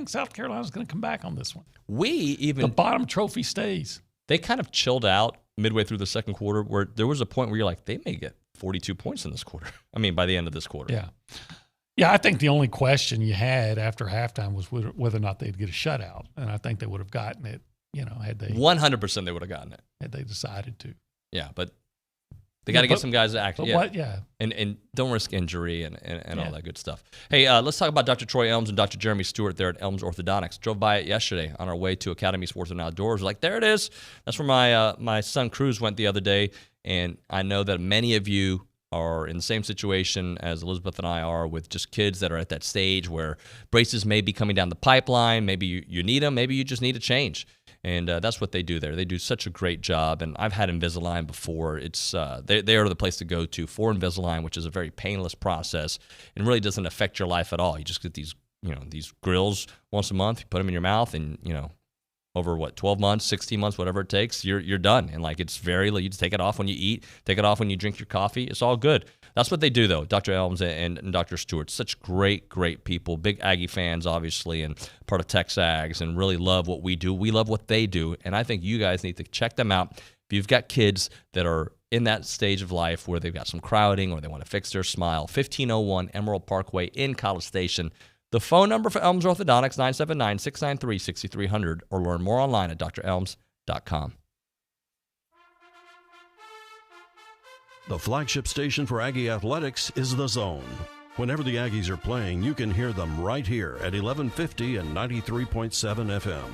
South Carolina's going to come back on this one. The bottom trophy stays. They kind of chilled out midway through the second quarter, where there was a point where you're like, they may get 42 points in this quarter. I mean, by the end of this quarter. Yeah. I think the only question you had after halftime was whether or not they'd get a shutout, and I think they would have gotten it. Had they 100% they would have gotten it had they decided to. Yeah, but. They got to get some guys to act. And don't risk injury and all that good stuff. Hey, let's talk about Dr. Troy Elms and Dr. Jeremy Stewart there at Elms Orthodontics. Drove by it yesterday on our way to Academy Sports and Outdoors. Like, there it is. That's where my son Cruz went the other day. And I know that many of you are in the same situation as Elizabeth and I are, with just kids that are at that stage where braces may be coming down the pipeline. Maybe you need them. Maybe you just need a change. And that's what they do there. They do such a great job. And I've had Invisalign before. It's they are the place to go to for Invisalign, which is a very painless process and really doesn't affect your life at all. You just get these grills once a month. You put them in your mouth, and over 12 months, 16 months, whatever it takes, you're done. And it's you just take it off when you eat, take it off when you drink your coffee. It's all good. That's what they do, though, Dr. Elms and Dr. Stewart. Such great people, big Aggie fans, obviously, and part of TexAgs, and really love what we do. We love what they do, and I think you guys need to check them out. If you've got kids that are in that stage of life where they've got some crowding or they want to fix their smile, 1501 Emerald Parkway in College Station. The phone number for Elms Orthodontics, 979-693-6300, or learn more online at drelms.com. The flagship station for Aggie Athletics is The Zone. Whenever the Aggies are playing, you can hear them right here at 1150 and 93.7 FM.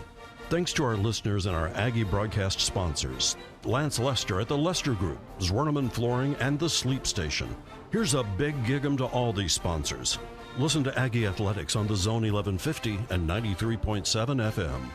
Thanks to our listeners and our Aggie broadcast sponsors, Lance Lester at the Lester Group, Zwerneman Flooring, and The Sleep Station. Here's a big gig-em to all these sponsors. Listen to Aggie Athletics on The Zone 1150 and 93.7 FM.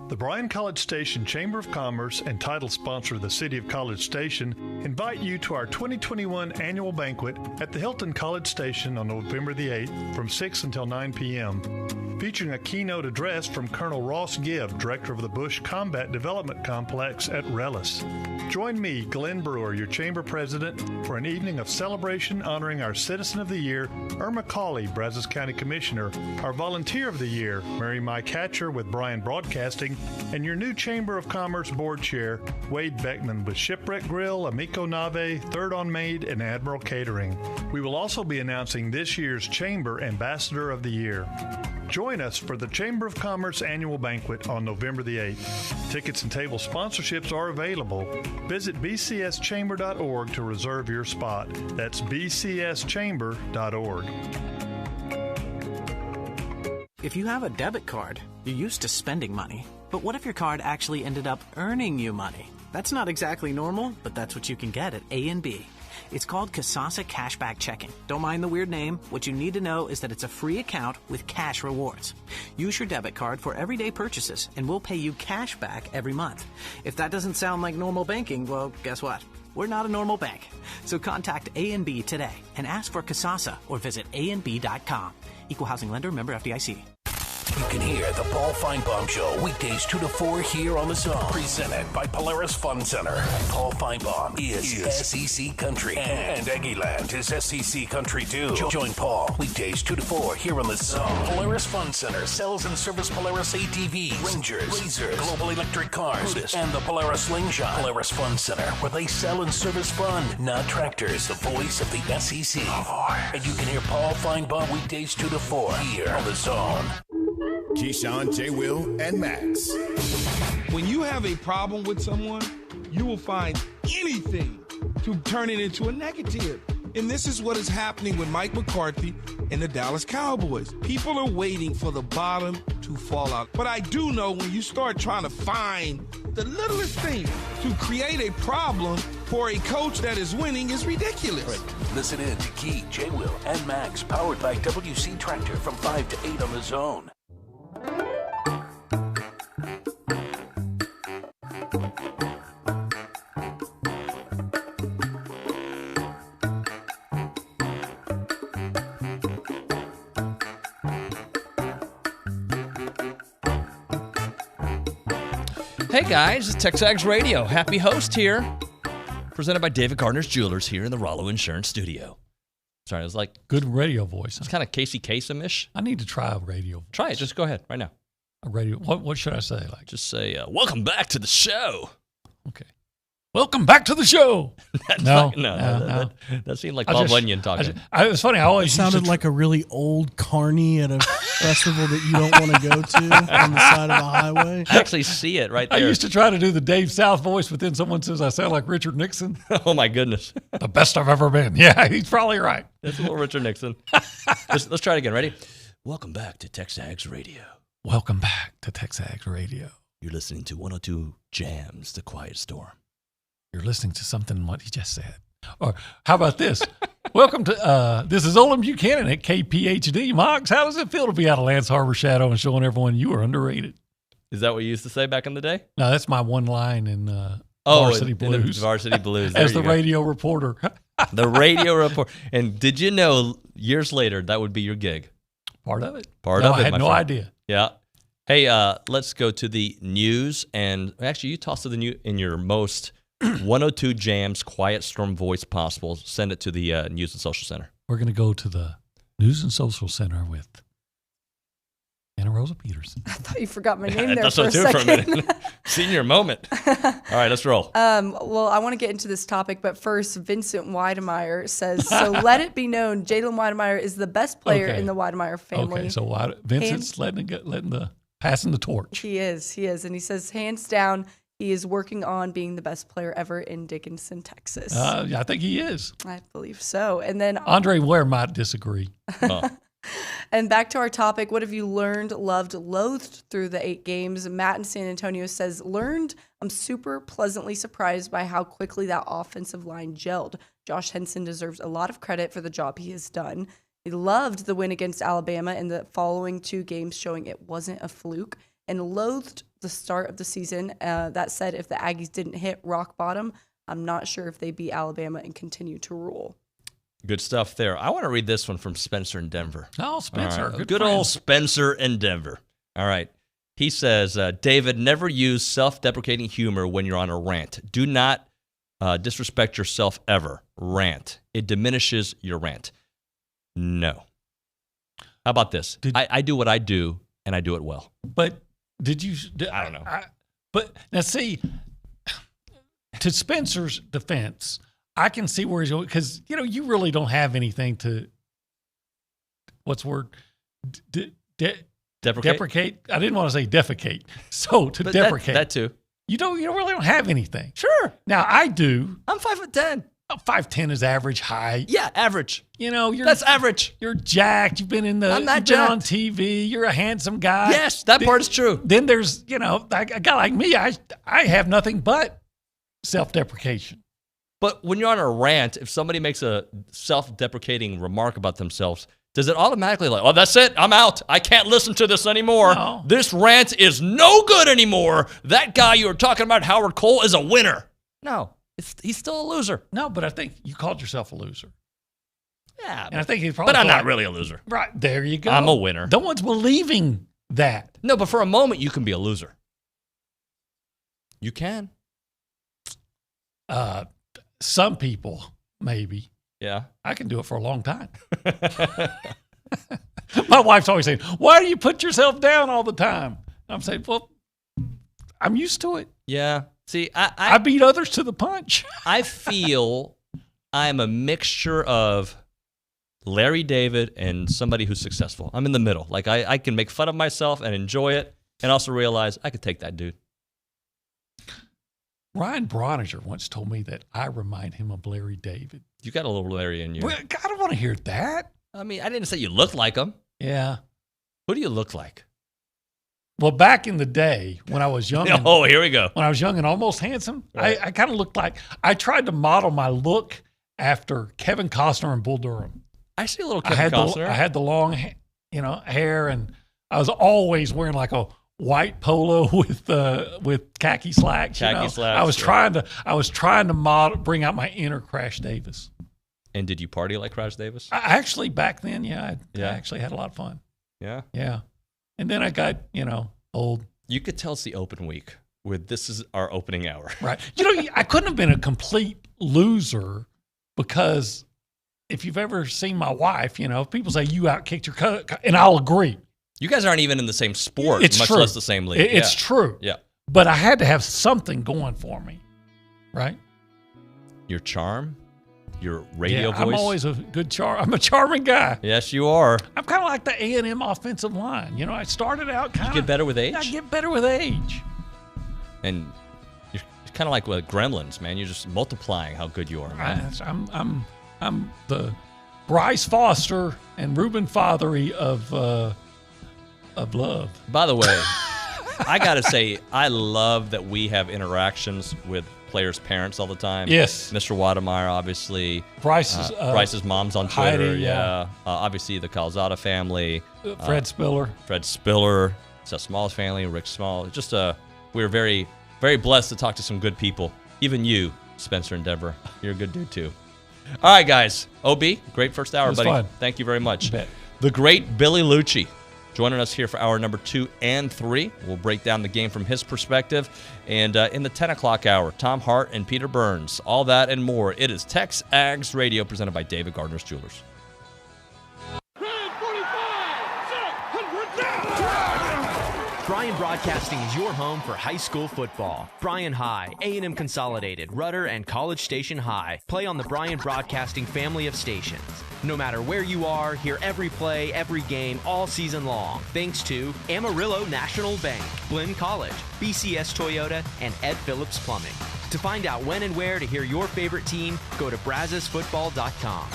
The Bryan College Station Chamber of Commerce and title sponsor of the City of College Station invite you to our 2021 annual banquet at the Hilton College Station on November the 8th from 6 until 9 p.m. Featuring a keynote address from Colonel Ross Gibb, Director of the Bush Combat Development Complex at Rellis. Join me, Glenn Brewer, your Chamber President, for an evening of celebration honoring our Citizen of the Year, Irma Cawley, Brazos County Commissioner, our Volunteer of the Year, Mary Mike Hatcher with Bryan Broadcasting, and your new Chamber of Commerce Board Chair, Wade Beckman, with Shipwreck Grill, Amico Nave, Third on Maid, and Admiral Catering. We will also be announcing this year's Chamber Ambassador of the Year. Join us for the Chamber of Commerce Annual Banquet on November the 8th. Tickets and table sponsorships are available. Visit bcschamber.org to reserve your spot. That's bcschamber.org. If you have a debit card, you're used to spending money. But what if your card actually ended up earning you money? That's not exactly normal, but that's what you can get at A&B. It's called Kasasa Cashback Checking. Don't mind the weird name. What you need to know is that it's a free account with cash rewards. Use your debit card for everyday purchases, and we'll pay you cash back every month. If that doesn't sound like normal banking, well, guess what? We're not a normal bank. So contact A&B today and ask for Kasasa or visit ANB.com. Equal housing lender, member FDIC. You can hear the Paul Feinbaum Show weekdays 2 to 4 here on The Zone. Presented by Polaris Fun Center. Paul Feinbaum is SEC Country. And Aggie Land is SEC Country too. Join Paul weekdays 2 to 4 here on The Zone. Polaris Fun Center sells and services Polaris ATVs, Rangers, Razors, Global Electric Cars, and the Polaris Slingshot. Polaris Fun Center, where they sell and service fun, not tractors. The voice of the SEC. And you can hear Paul Feinbaum weekdays 2 to 4 here on The Zone. Keyshawn, J. Will, and Max. When you have a problem with someone, you will find anything to turn it into a negative. And this is what is happening with Mike McCarthy and the Dallas Cowboys. People are waiting for the bottom to fall out. But I do know when you start trying to find the littlest thing to create a problem for a coach that is winning is ridiculous. Right. Listen in to Key, J. Will, and Max, powered by WC Tractor from 5 to 8 on The Zone. Hey guys, it's TexAgs Radio. Happy host here. Presented by David Gardner's Jewelers here in the Rollo Insurance Studio. Sorry, it was like... Good radio voice. It's kind of Casey Kasem-ish. I need to try a radio voice. Try it. Just go ahead right now. A radio... What should I say? Like, just say, welcome back to the show. Okay. Welcome back to the show. No. That seemed like Bob Onion talking. It was funny. I always sounded like a really old carny at a festival that you don't want to go to on the side of a highway. I actually see it right there. I used to try to do the Dave South voice, but then someone says I sound like Richard Nixon. Oh, my goodness. The best I've ever been. Yeah, he's probably right. That's a little Richard Nixon. Let's try it again. Ready? Welcome back to TexAgs Radio. Welcome back to TexAgs Radio. You're listening to 102 Jams, The Quiet Storm. You're listening to something what he just said. Or how about this? Welcome to, this is Olin Buchanan at KPHD. Mox, how does it feel to be out of Lance Harbor shadow and showing everyone you are underrated? Is that what you used to say back in the day? No, that's my one line in Varsity Blues. In Varsity Blues. As the radio reporter. The radio reporter. And did you know years later that would be your gig? Part of it. I had no idea. Yeah. Hey, let's go to the news. And actually, you toss to the news in your most 102 Jams Quiet Storm voice possible. Send it to the News and Social Center. We're going to go to the News and Social Center with Anna Rosa Peterson. I thought you forgot my name there for a second. For a minute. Senior moment. All right, let's roll. Well, I want to get into this topic, but first, Vincent Weidemeyer says, so let it be known, Jalen Weidemeyer is the best player in the Weidemeyer family. Okay, so Vincent's passing the torch. He is. And he says, hands down, he is working on being the best player ever in Dickinson, Texas. I think he is. I believe so. And then Andre Ware might disagree. And back to our topic, what have you learned, loved, loathed through the 8 games? Matt in San Antonio says, learned, I'm super pleasantly surprised by how quickly that offensive line gelled. Josh Henson deserves a lot of credit for the job he has done. He loved the win against Alabama and the following 2 games showing it wasn't a fluke, and loathed the start of the season. That said, if the Aggies didn't hit rock bottom, I'm not sure if they beat Alabama and continue to rule. Good stuff there. I want to read this one from Spencer in Denver. Oh, Spencer. Right. Good old Spencer in Denver. All right. He says, David, never use self-deprecating humor when you're on a rant. Do not disrespect yourself ever. Rant. It diminishes your rant. No. How about this? I do what I do, and I do it well. But I don't know. But now see, to Spencer's defense, I can see where he's going because you really don't have anything to. What's the word? Deprecate. I didn't want to say defecate. So but deprecate that too. You really don't have anything. Sure. Now I do. I'm 5'10". 5'10" is average height. Yeah, average. That's average. You're jacked. You've been been on TV. You're a handsome guy. Yes, that part is true. Then there's, a guy like me. I have nothing but self-deprecation. But when you're on a rant, if somebody makes a self-deprecating remark about themselves, does it automatically oh, that's it, I'm out. I can't listen to this anymore. No. This rant is no good anymore. That guy you were talking about, Howard Cole, is a winner. No. He's still a loser. No, but I think you called yourself a loser. Yeah. And I think he's probably. But I'm not really a loser. Right. There you go. I'm a winner. No one's believing that. No, but for a moment, you can be a loser. You can. Some people, maybe. Yeah. I can do it for a long time. My wife's always saying, why do you put yourself down all the time? I'm saying, well, I'm used to it. Yeah. See, I beat others to the punch. I feel I'm a mixture of Larry David and somebody who's successful. I'm in the middle. Like, I can make fun of myself and enjoy it and also realize I could take that dude. Ryan Broniger once told me that I remind him of Larry David. You got a little Larry in you. Well, I don't want to hear that. I mean, I didn't say you look like him. Yeah. Who do you look like? Well, back in the day when I was young. Oh, here we go. When I was young and almost handsome, Right. I kind of looked like, I tried to model my look after Kevin Costner and Bull Durham. I see a little Kevin Costner. I had the long, hair, and I was always wearing like a white polo with khaki slacks. Slacks. I was trying to model, bring out my inner Crash Davis. And did you party like Crash Davis? I actually, back then, I actually had a lot of fun. Yeah. Yeah. And then I got, old. You could tell it's the open week where this is our opening hour. Right. I couldn't have been a complete loser because if you've ever seen my wife, people say you outkicked your cousin, and I'll agree. You guys aren't even in the same sport, It's much true. less the same league. It's true. Yeah. But I had to have something going for me, right? Your charm, your radio voice. I'm always a good I'm a charming guy. Yes, you are. I'm kind of like the A&M offensive line. I started out kind of. You get better with age? I get better with age. And you're kind of like with Gremlins, man. You're just multiplying how good you are, man. I'm the Bryce Foster and Reuben Fothery of love. By the way, I got to say, I love that we have interactions with players' parents all the time. Yes. Mr. Wademeyer, obviously. Bryce's mom's on Twitter. Heidi, yeah. Obviously, the Calzada family. Fred Spiller. Seth Small's family, Rick Small. Just we're very, very blessed to talk to some good people. Even you, Spencer and Deborah. You're a good dude, too. All right, guys. OB, great first hour, buddy. Fun. Thank you very much. You bet. The great Billy Liucci joining us here for hour number 2 and 3. We'll break down the game from his perspective. And in the 10 o'clock hour, Tom Hart and Peter Burns. All that and more. It is TexAgs Radio presented by David Gardner's Jewelers. Bryan Broadcasting is your home for high school football. Bryan High, A&M Consolidated, Rudder, and College Station High play on the Bryan Broadcasting family of stations. No matter where you are, hear every play, every game, all season long. Thanks to Amarillo National Bank, Glenn College, BCS Toyota, and Ed Phillips Plumbing. To find out when and where to hear your favorite team, go to brazosfootball.com.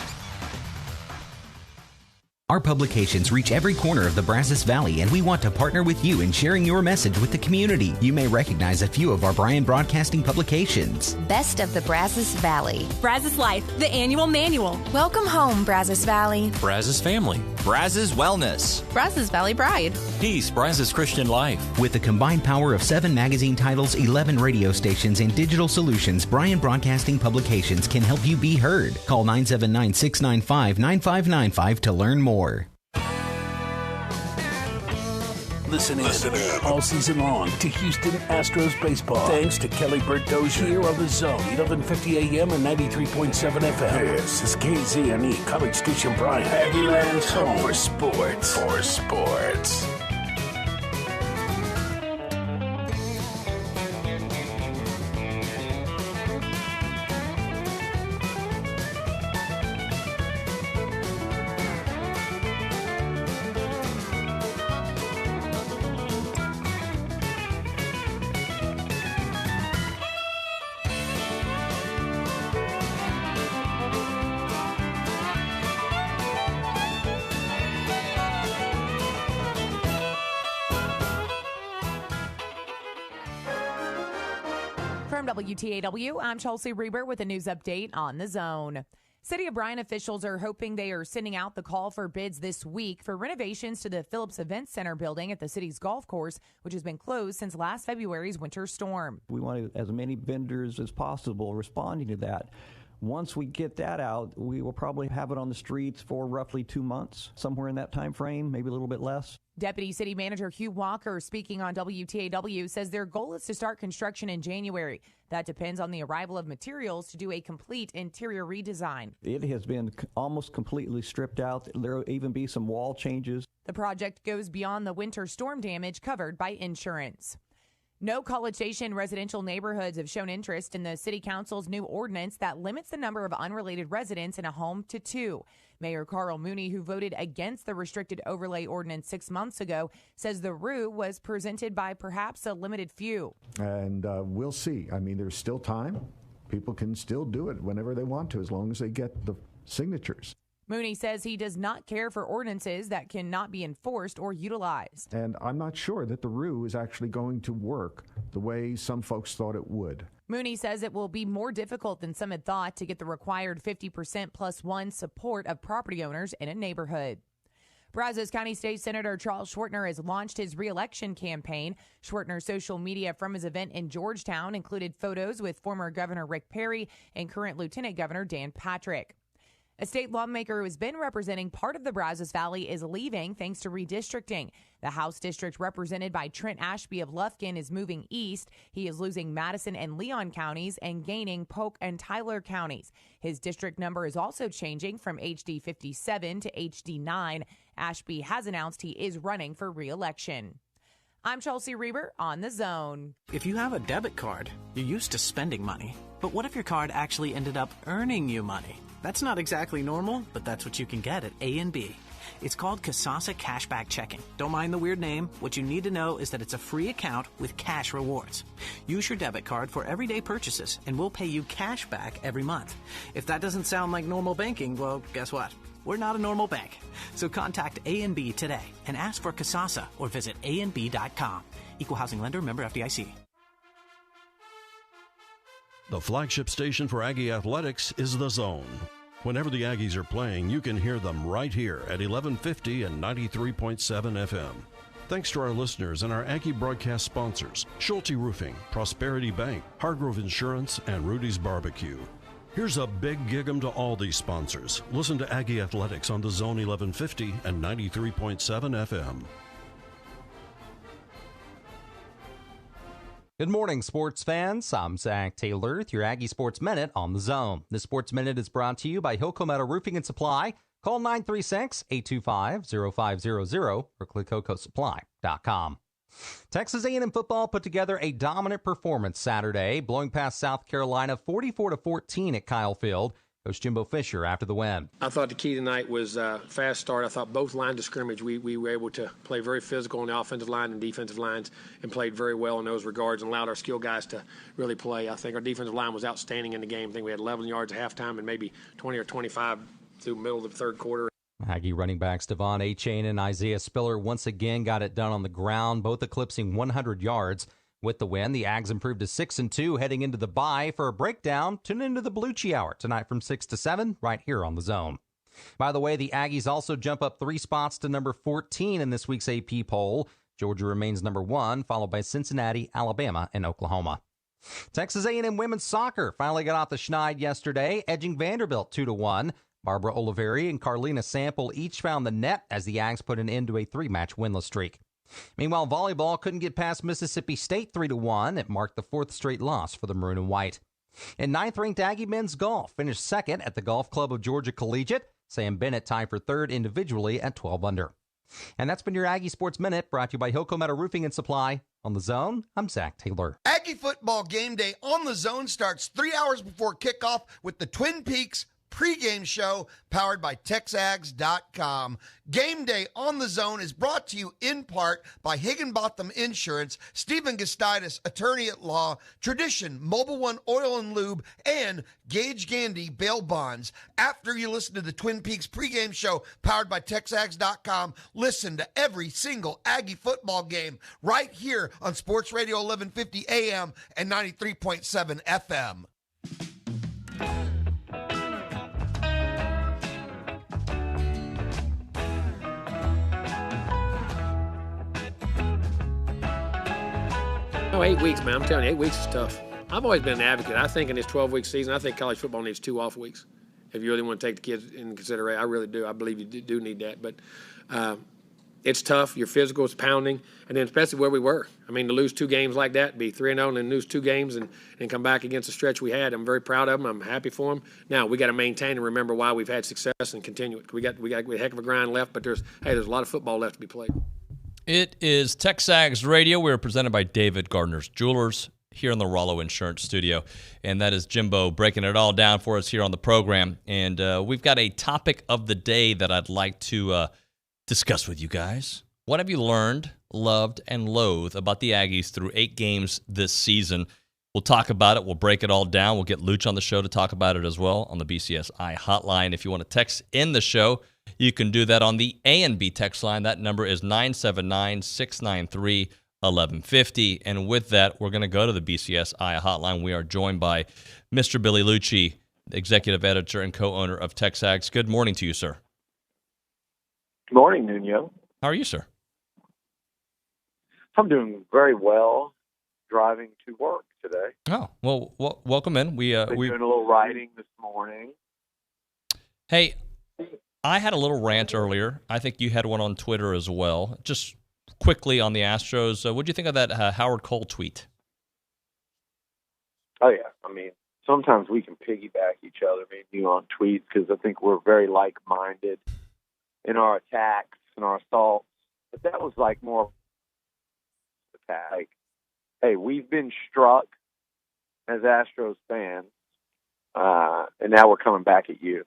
Our publications reach every corner of the Brazos Valley, and we want to partner with you in sharing your message with the community. You may recognize a few of our Bryan Broadcasting publications. Best of the Brazos Valley. Brazos Life, the annual manual. Welcome home, Brazos Valley. Brazos Family. Brazos Wellness. Brazos Valley Bride. Peace, Brazos Christian Life. With the combined power of 7 magazine titles, 11 radio stations, and digital solutions, Bryan Broadcasting Publications can help you be heard. Call 979-695-9595 to learn more. Listen in all season long to Houston Astros baseball. Thanks to Kelly Burt Dozier here on the Zone, 1150 AM and 93.7 FM. This is KZNE, College Station Bryan. Aggieland's home for sports. From WTAW, I'm Chelsea Reber with a news update on the Zone. City of Bryan officials are hoping they are sending out the call for bids this week for renovations to the Phillips Event Center building at the city's golf course, which has been closed since last February's winter storm. We want as many vendors as possible responding to that. Once we get that out, we will probably have it on the streets for roughly 2 months, somewhere in that time frame, maybe a little bit less. Deputy City Manager Hugh Walker, speaking on WTAW, says their goal is to start construction in January. That depends on the arrival of materials to do a complete interior redesign. It has been almost completely stripped out. There will even be some wall changes. The project goes beyond the winter storm damage covered by insurance. No College Station residential neighborhoods have shown interest in the City Council's new ordinance that limits the number of unrelated residents in a home to 2. Mayor Carl Mooney, who voted against the restricted overlay ordinance 6 months ago, says the rule was presented by perhaps a limited few. And we'll see. I mean, there's still time. People can still do it whenever they want to, as long as they get the signatures. Mooney says he does not care for ordinances that cannot be enforced or utilized. And I'm not sure that the RU is actually going to work the way some folks thought it would. Mooney says it will be more difficult than some had thought to get the required 50% plus one support of property owners in a neighborhood. Brazos County State Senator Charles Schwartner has launched his re-election campaign. Schwartner's social media from his event in Georgetown included photos with former Governor Rick Perry and current Lieutenant Governor Dan Patrick. A state lawmaker who has been representing part of the Brazos Valley is leaving thanks to redistricting. The House district represented by Trent Ashby of Lufkin is moving east. He is losing Madison and Leon counties and gaining Polk and Tyler counties. His district number is also changing from HD 57 to HD 9. Ashby has announced he is running for re-election. I'm Chelsea Reber on The Zone. If you have a debit card, you're used to spending money. But what if your card actually ended up earning you money? That's not exactly normal, but that's what you can get at A&B. It's called Kasasa Cashback Checking. Don't mind the weird name. What you need to know is that it's a free account with cash rewards. Use your debit card for everyday purchases, and we'll pay you cash back every month. If that doesn't sound like normal banking, well, guess what? We're not a normal bank. So contact A&B today and ask for Kasasa or visit ANB.com. Equal housing lender, member FDIC. The flagship station for Aggie Athletics is The Zone. Whenever the Aggies are playing, you can hear them right here at 1150 and 93.7 FM. Thanks to our listeners and our Aggie broadcast sponsors, Schulte Roofing, Prosperity Bank, Hargrove Insurance, and Rudy's Barbecue. Here's a big gig 'em to all these sponsors. Listen to Aggie Athletics on The Zone 1150 and 93.7 FM. Good morning, sports fans. I'm Zach Taylor with your Aggie Sports Minute on The Zone. This Sports Minute is brought to you by Hilco Metal Roofing and Supply. Call 936-825-0500 or click HilcoSupply.com. Texas A&M football put together a dominant performance Saturday, blowing past South Carolina 44-14 at Kyle Field. Coach Jimbo Fisher after the win. I thought the key tonight was fast start. I thought both lines of scrimmage, we were able to play very physical on the offensive line and defensive lines and played very well in those regards and allowed our skill guys to really play. I think our defensive line was outstanding in the game. I think we had 11 yards at halftime and maybe 20 or 25 through the middle of the third quarter. Aggie running backs Devon Achane and Isaiah Spiller once again got it done on the ground, both eclipsing 100 yards. With the win, the Ags improved to 6-2 heading into the bye. For a breakdown, tune into the Liucci Hour tonight from 6 to 7 right here on The Zone. By the way, the Aggies also jump up 3 spots to number 14 in this week's AP poll. Georgia remains number 1, followed by Cincinnati, Alabama, and Oklahoma. Texas A&M women's soccer finally got off the schneid yesterday, edging Vanderbilt 2-1. Barbara Oliveri and Carlina Sample each found the net as the Ags put an end to a 3-match winless streak. Meanwhile, volleyball couldn't get past Mississippi State 3-1. It marked the 4th straight loss for the Maroon and White. And 9th-ranked Aggie men's golf finished 2nd at the Golf Club of Georgia Collegiate. Sam Bennett tied for 3rd individually at 12 under. And that's been your Aggie Sports Minute, brought to you by Hilco Metal Roofing and Supply. On The Zone, I'm Zach Taylor. Aggie football game day on The Zone starts 3 hours before kickoff with the Twin Peaks pregame show powered by TexAgs.com. Game day on The Zone is brought to you in part by Higginbotham Insurance, Stephen Gustitis, attorney at law, Tradition, Mobile One Oil and Lube, and Gage Gandy Bail Bonds. After you listen to the Twin Peaks pregame show powered by TexAgs.com, listen to every single Aggie football game right here on Sports Radio 1150 AM and 93.7 FM. Oh, 8 weeks, man. I'm telling you, 8 weeks is tough. I've always been an advocate. I think in this 12-week season, I think college football needs 2 off weeks. If you really want to take the kids in consideration, I really do. I believe you do need that. But it's tough. Your physical is pounding, and then especially where we were. I mean, to lose 2 games like that, be 3-0, and then lose 2 games and come back against the stretch we had. I'm very proud of them. I'm happy for them. Now we got to maintain and remember why we've had success and continue it. We got a heck of a grind left, but there's a lot of football left to be played. It is TexAgs Radio. We're presented by David Gardner's Jewelers here in the Rollo Insurance Studio, and that is Jimbo breaking it all down for us here on the program. And we've got a topic of the day that I'd like to discuss with you guys. What have you learned, loved, and loathed about the Aggies through 8 games this season? We'll talk about it. We'll break it all down. We'll get Luch on the show to talk about it as well on the BCSI hotline. If you want to text in the show, you can do that on the A&B text line. That number is 979-693-1150. And with that, we're going to go to the BCSI hotline. We are joined by Mr. Billy Liucci, executive editor and co-owner of TexAgs. Good morning to you, sir. Good morning, Nuno. How are you, sir? I'm doing very well, driving to work today. Oh, well, welcome in. Been doing a little riding this morning. Hey, I had a little rant earlier. I think you had one on Twitter as well. Just quickly on the Astros, what do you think of that Howard Cole tweet? Oh, yeah. I mean, sometimes we can piggyback each other, me and you, on tweets, because I think we're very like-minded in our attacks and our assaults. But that was like more attack. Like, hey, we've been struck as Astros fans, and now we're coming back at you.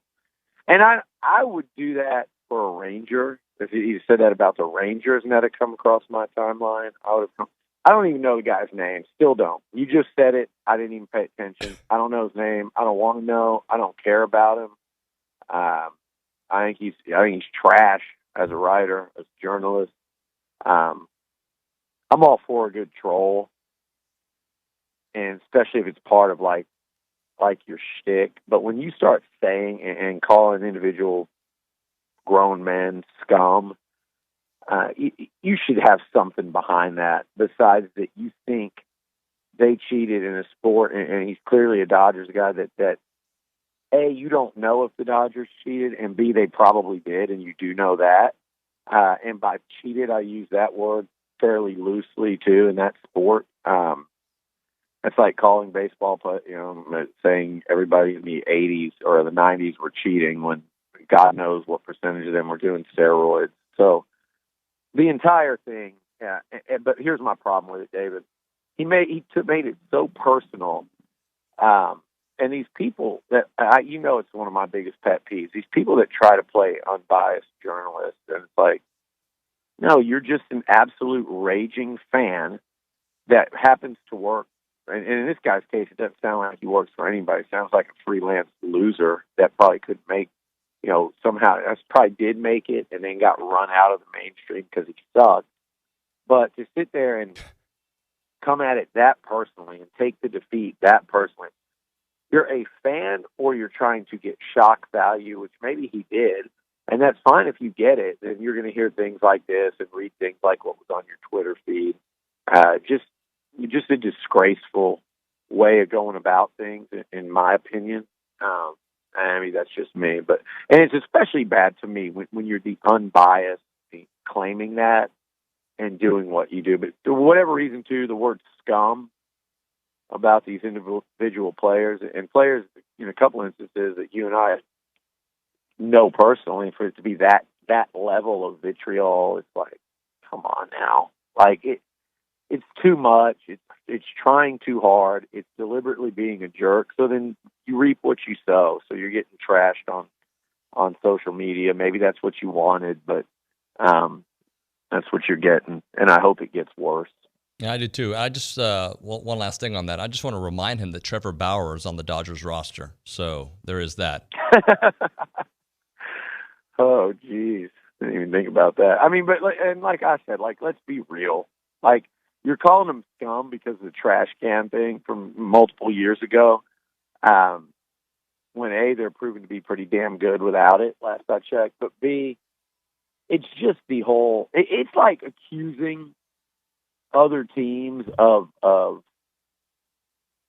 And I would do that for a Ranger. If you said that about the Rangers and that had come across my timeline, I don't even know the guy's name. Still don't. You just said it. I didn't even pay attention. I don't know his name. I don't want to know. I don't care about him. I think he's trash as a writer, as a journalist. I'm all for a good troll, and especially if it's part of like your shtick. But when you start saying and calling individual grown men scum, you should have something behind that besides that you think they cheated in a sport, and he's clearly a Dodgers guy that A, you don't know if the Dodgers cheated, and B, they probably did, and you do know that. And by cheated, I use that word fairly loosely too in that sport. It's like calling baseball, saying everybody in the 80s or the 90s were cheating when God knows what percentage of them were doing steroids. So the entire thing, yeah. But here's my problem with it, David. He made it so personal. And these people that it's one of my biggest pet peeves. These people that try to play unbiased journalists, and it's like, no, you're just an absolute raging fan that happens to work. And in this guy's case, it doesn't sound like he works for anybody. It sounds like a freelance loser that probably could make, somehow probably did make it and then got run out of the mainstream because he sucked. But to sit there and come at it that personally and take the defeat that personally, you're a fan or you're trying to get shock value, which maybe he did. And that's fine if you get it. Then you're going to hear things like this and read things like what was on your Twitter feed. Just a disgraceful way of going about things, in my opinion. I mean, that's just me. And it's especially bad to me when you're the unbiased, claiming that and doing what you do. But for whatever reason, too, the word scum about these individual players and players in a couple instances that you and I know personally, for it to be that level of vitriol, it's like, come on now. Like, it's too much. It's trying too hard. It's deliberately being a jerk. So then you reap what you sow. So you're getting trashed on social media. Maybe that's what you wanted, but that's what you're getting. And I hope it gets worse. Yeah, I do too. I just one last thing on that. I just want to remind him that Trevor Bauer is on the Dodgers roster. So there is that. Oh, geez. Didn't even think about that. I mean, but like I said, let's be real. Like, you're calling them scum because of the trash can thing from multiple years ago. When A, they're proven to be pretty damn good without it, last I checked. But B, it's just the whole, it's like accusing other teams of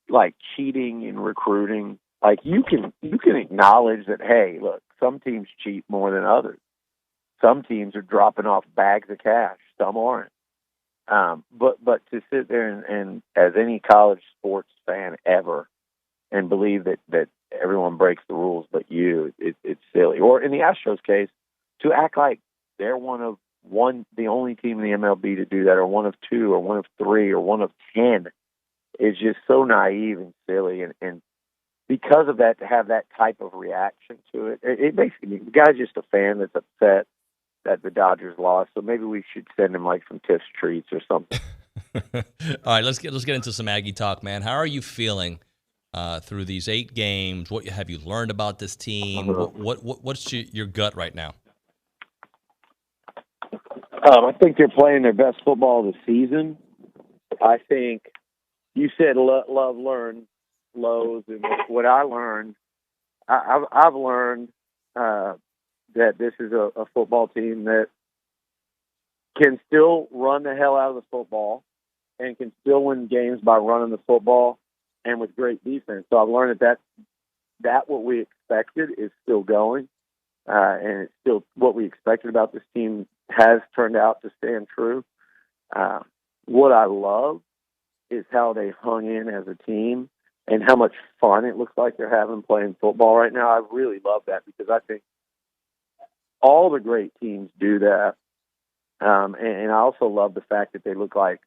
like cheating in recruiting. Like you can acknowledge that, hey, look, some teams cheat more than others. Some teams are dropping off bags of cash. Some aren't. But to sit there and as any college sports fan ever and believe that everyone breaks the rules but you, it's silly. Or in the Astros case, to act like they're the only team in the MLB to do that, or one of two, or one of three, or one of 10, is just so naive and silly. And because of that, to have that type of reaction to it, it basically, the guy's just a fan that's upset that the Dodgers lost. So maybe we should send him like some Tiff's treats or something. All right, let's get into some Aggie talk, man. How are you feeling through these 8 games? What have you learned about this team? What's your gut right now? I think they're playing their best football of the season. I think you said love, learn lows, and what I learned, I've learned that this is a football team that can still run the hell out of the football and can still win games by running the football and with great defense. So I've learned that what we expected is still going, and it's still what we expected about this team has turned out to stand true. What I love is how they hung in as a team and how much fun it looks like they're having playing football right now. I really love that because I think all the great teams do that. And I also love the fact that they look like,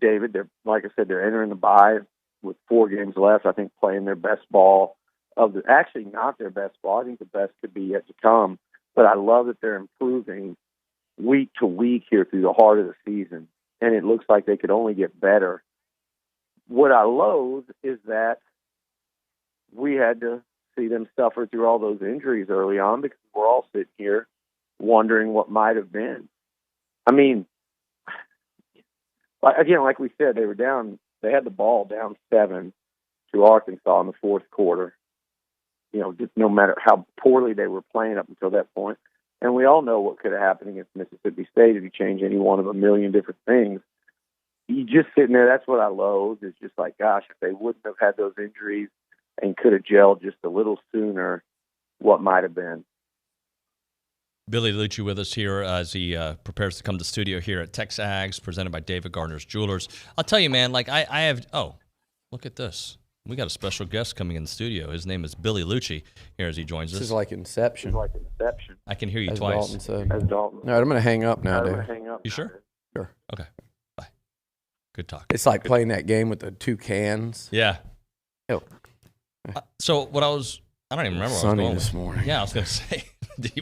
David, they're, like I said, they're entering the bye with 4 games left, I think playing their best ball actually not their best ball. I think the best could be yet to come. But I love that they're improving week to week here through the heart of the season. And it looks like they could only get better. What I loathe is that we had to see them suffer through all those injuries early on because we're all sitting here wondering what might have been. I mean, again, like we said, they had the ball down 7 to Arkansas in the fourth quarter. You know, just no matter how poorly they were playing up until that point. And we all know what could have happened against Mississippi State if you change any one of a million different things. You just sitting there, that's what I loathe. It's just like, gosh, if they wouldn't have had those injuries and could have gelled just a little sooner, what might have been. Billy Liucci with us here as he prepares to come to the studio here at TexAgs, presented by David Gardner's Jewelers. I'll tell you, man, like I have, look at this. We got a special guest coming in the studio. His name is Billy Liucci here as he joins us. This is like Inception. I can hear you as twice. Dalton said. All right, I'm going to hang up now, Dave. You sure? Sure. Okay. Bye. Good talk. It's like playing that game with the 2 cans. Yeah. Oh. So I don't even remember what I was Sunny going this with. morning. Yeah, I was going to say,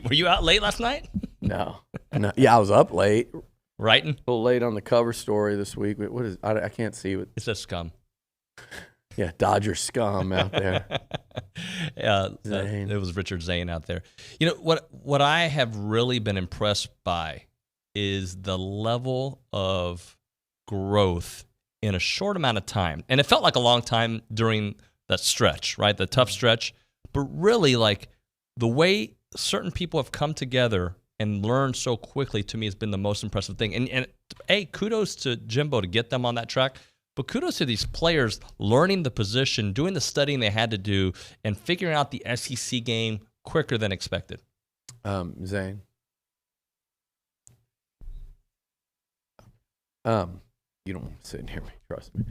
were you out late last night? No. Yeah, I was up late. Writing? A little late on the cover story this week. What is? I can't see what. It says scum. Yeah, Dodger scum out there. It was Richard Zane out there. You know, what I have really been impressed by is the level of growth in a short amount of time. And it felt like a long time during that stretch, right? The tough stretch. But really, like, the way certain people have come together and learned so quickly, to me, has been the most impressive thing. And kudos to Jimbo to get them on that track. But kudos to these players learning the position, doing the studying they had to do, and figuring out the SEC game quicker than expected. Zane. You don't want to sit and hear me, trust me.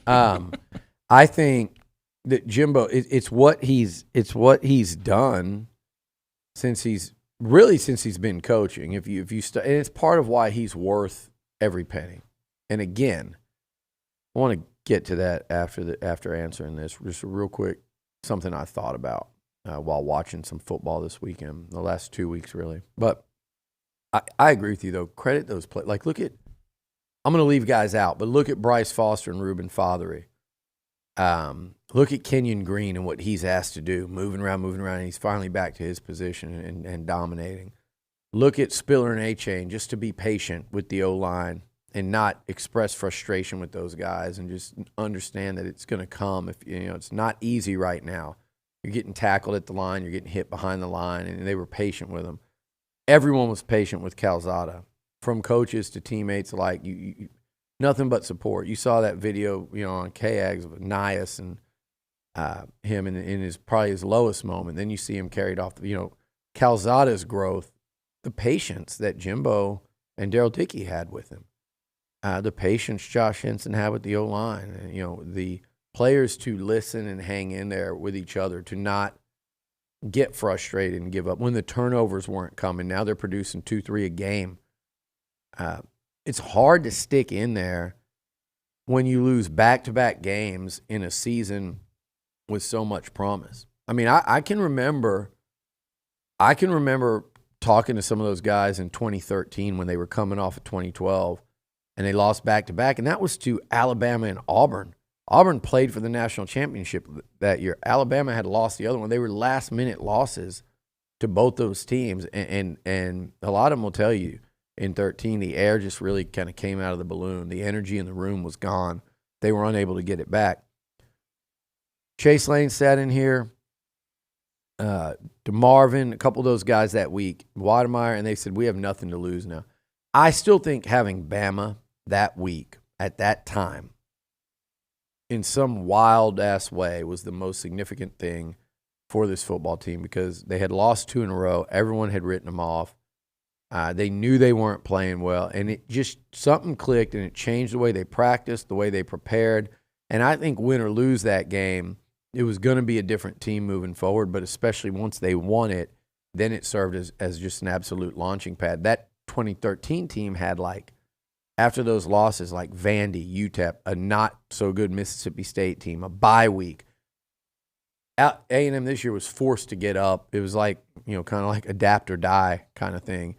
I think that Jimbo, it's what he's done since he's been coaching. If you and it's part of why he's worth every penny. And again, I want to get to that after answering this. Just real quick, something I thought about while watching some football this weekend, the last 2 weeks really. But I agree with you though. Credit those players. Like I'm going to leave guys out, but look at Bryce Foster and Reuben Fothery. Look at Kenyon Green and what he's asked to do, moving around, and he's finally back to his position and dominating. Look at Spiller and A-Chain, just to be patient with the O-line and not express frustration with those guys and just understand that it's going to come. If it's not easy right now. You're getting tackled at the line, you're getting hit behind the line, and they were patient with him. Everyone was patient with Calzada, from coaches to teammates alike. nothing but support. You saw that video, on TexAgs of Nias and him in his probably his lowest moment. Then you see him carried off. Calzada's growth, the patience that Jimbo and Daryl Dickey had with him, the patience Josh Henson had with the O-line, the players to listen and hang in there with each other, to not get frustrated and give up when the turnovers weren't coming. Now they're producing 2-3 a game. It's hard to stick in there when you lose back-to-back games in a season with so much promise. I mean, I can remember talking to some of those guys in 2013 when they were coming off of 2012, and they lost back-to-back, and that was to Alabama and Auburn. Auburn played for the national championship that year. Alabama had lost the other one. They were last-minute losses to both those teams, and a lot of them will tell you in 13 the air just really kind of came out of the balloon. The energy in the room was gone. They were unable to get it back. Chase Lane sat in here, DeMarvin, a couple of those guys that week, Wademeyer, and they said, we have nothing to lose now. I still think having Bama that week at that time in some wild-ass way was the most significant thing for this football team because they had lost 2 in a row. Everyone had written them off. They knew they weren't playing well, and it just something clicked, and it changed the way they practiced, the way they prepared. And I think win or lose that game, it was going to be a different team moving forward, but especially once they won it, then it served as just an absolute launching pad. That 2013 team had, after those losses, Vandy, UTEP, a not-so-good Mississippi State team, a bye week. A&M this year was forced to get up. It was kind of like adapt or die kind of thing.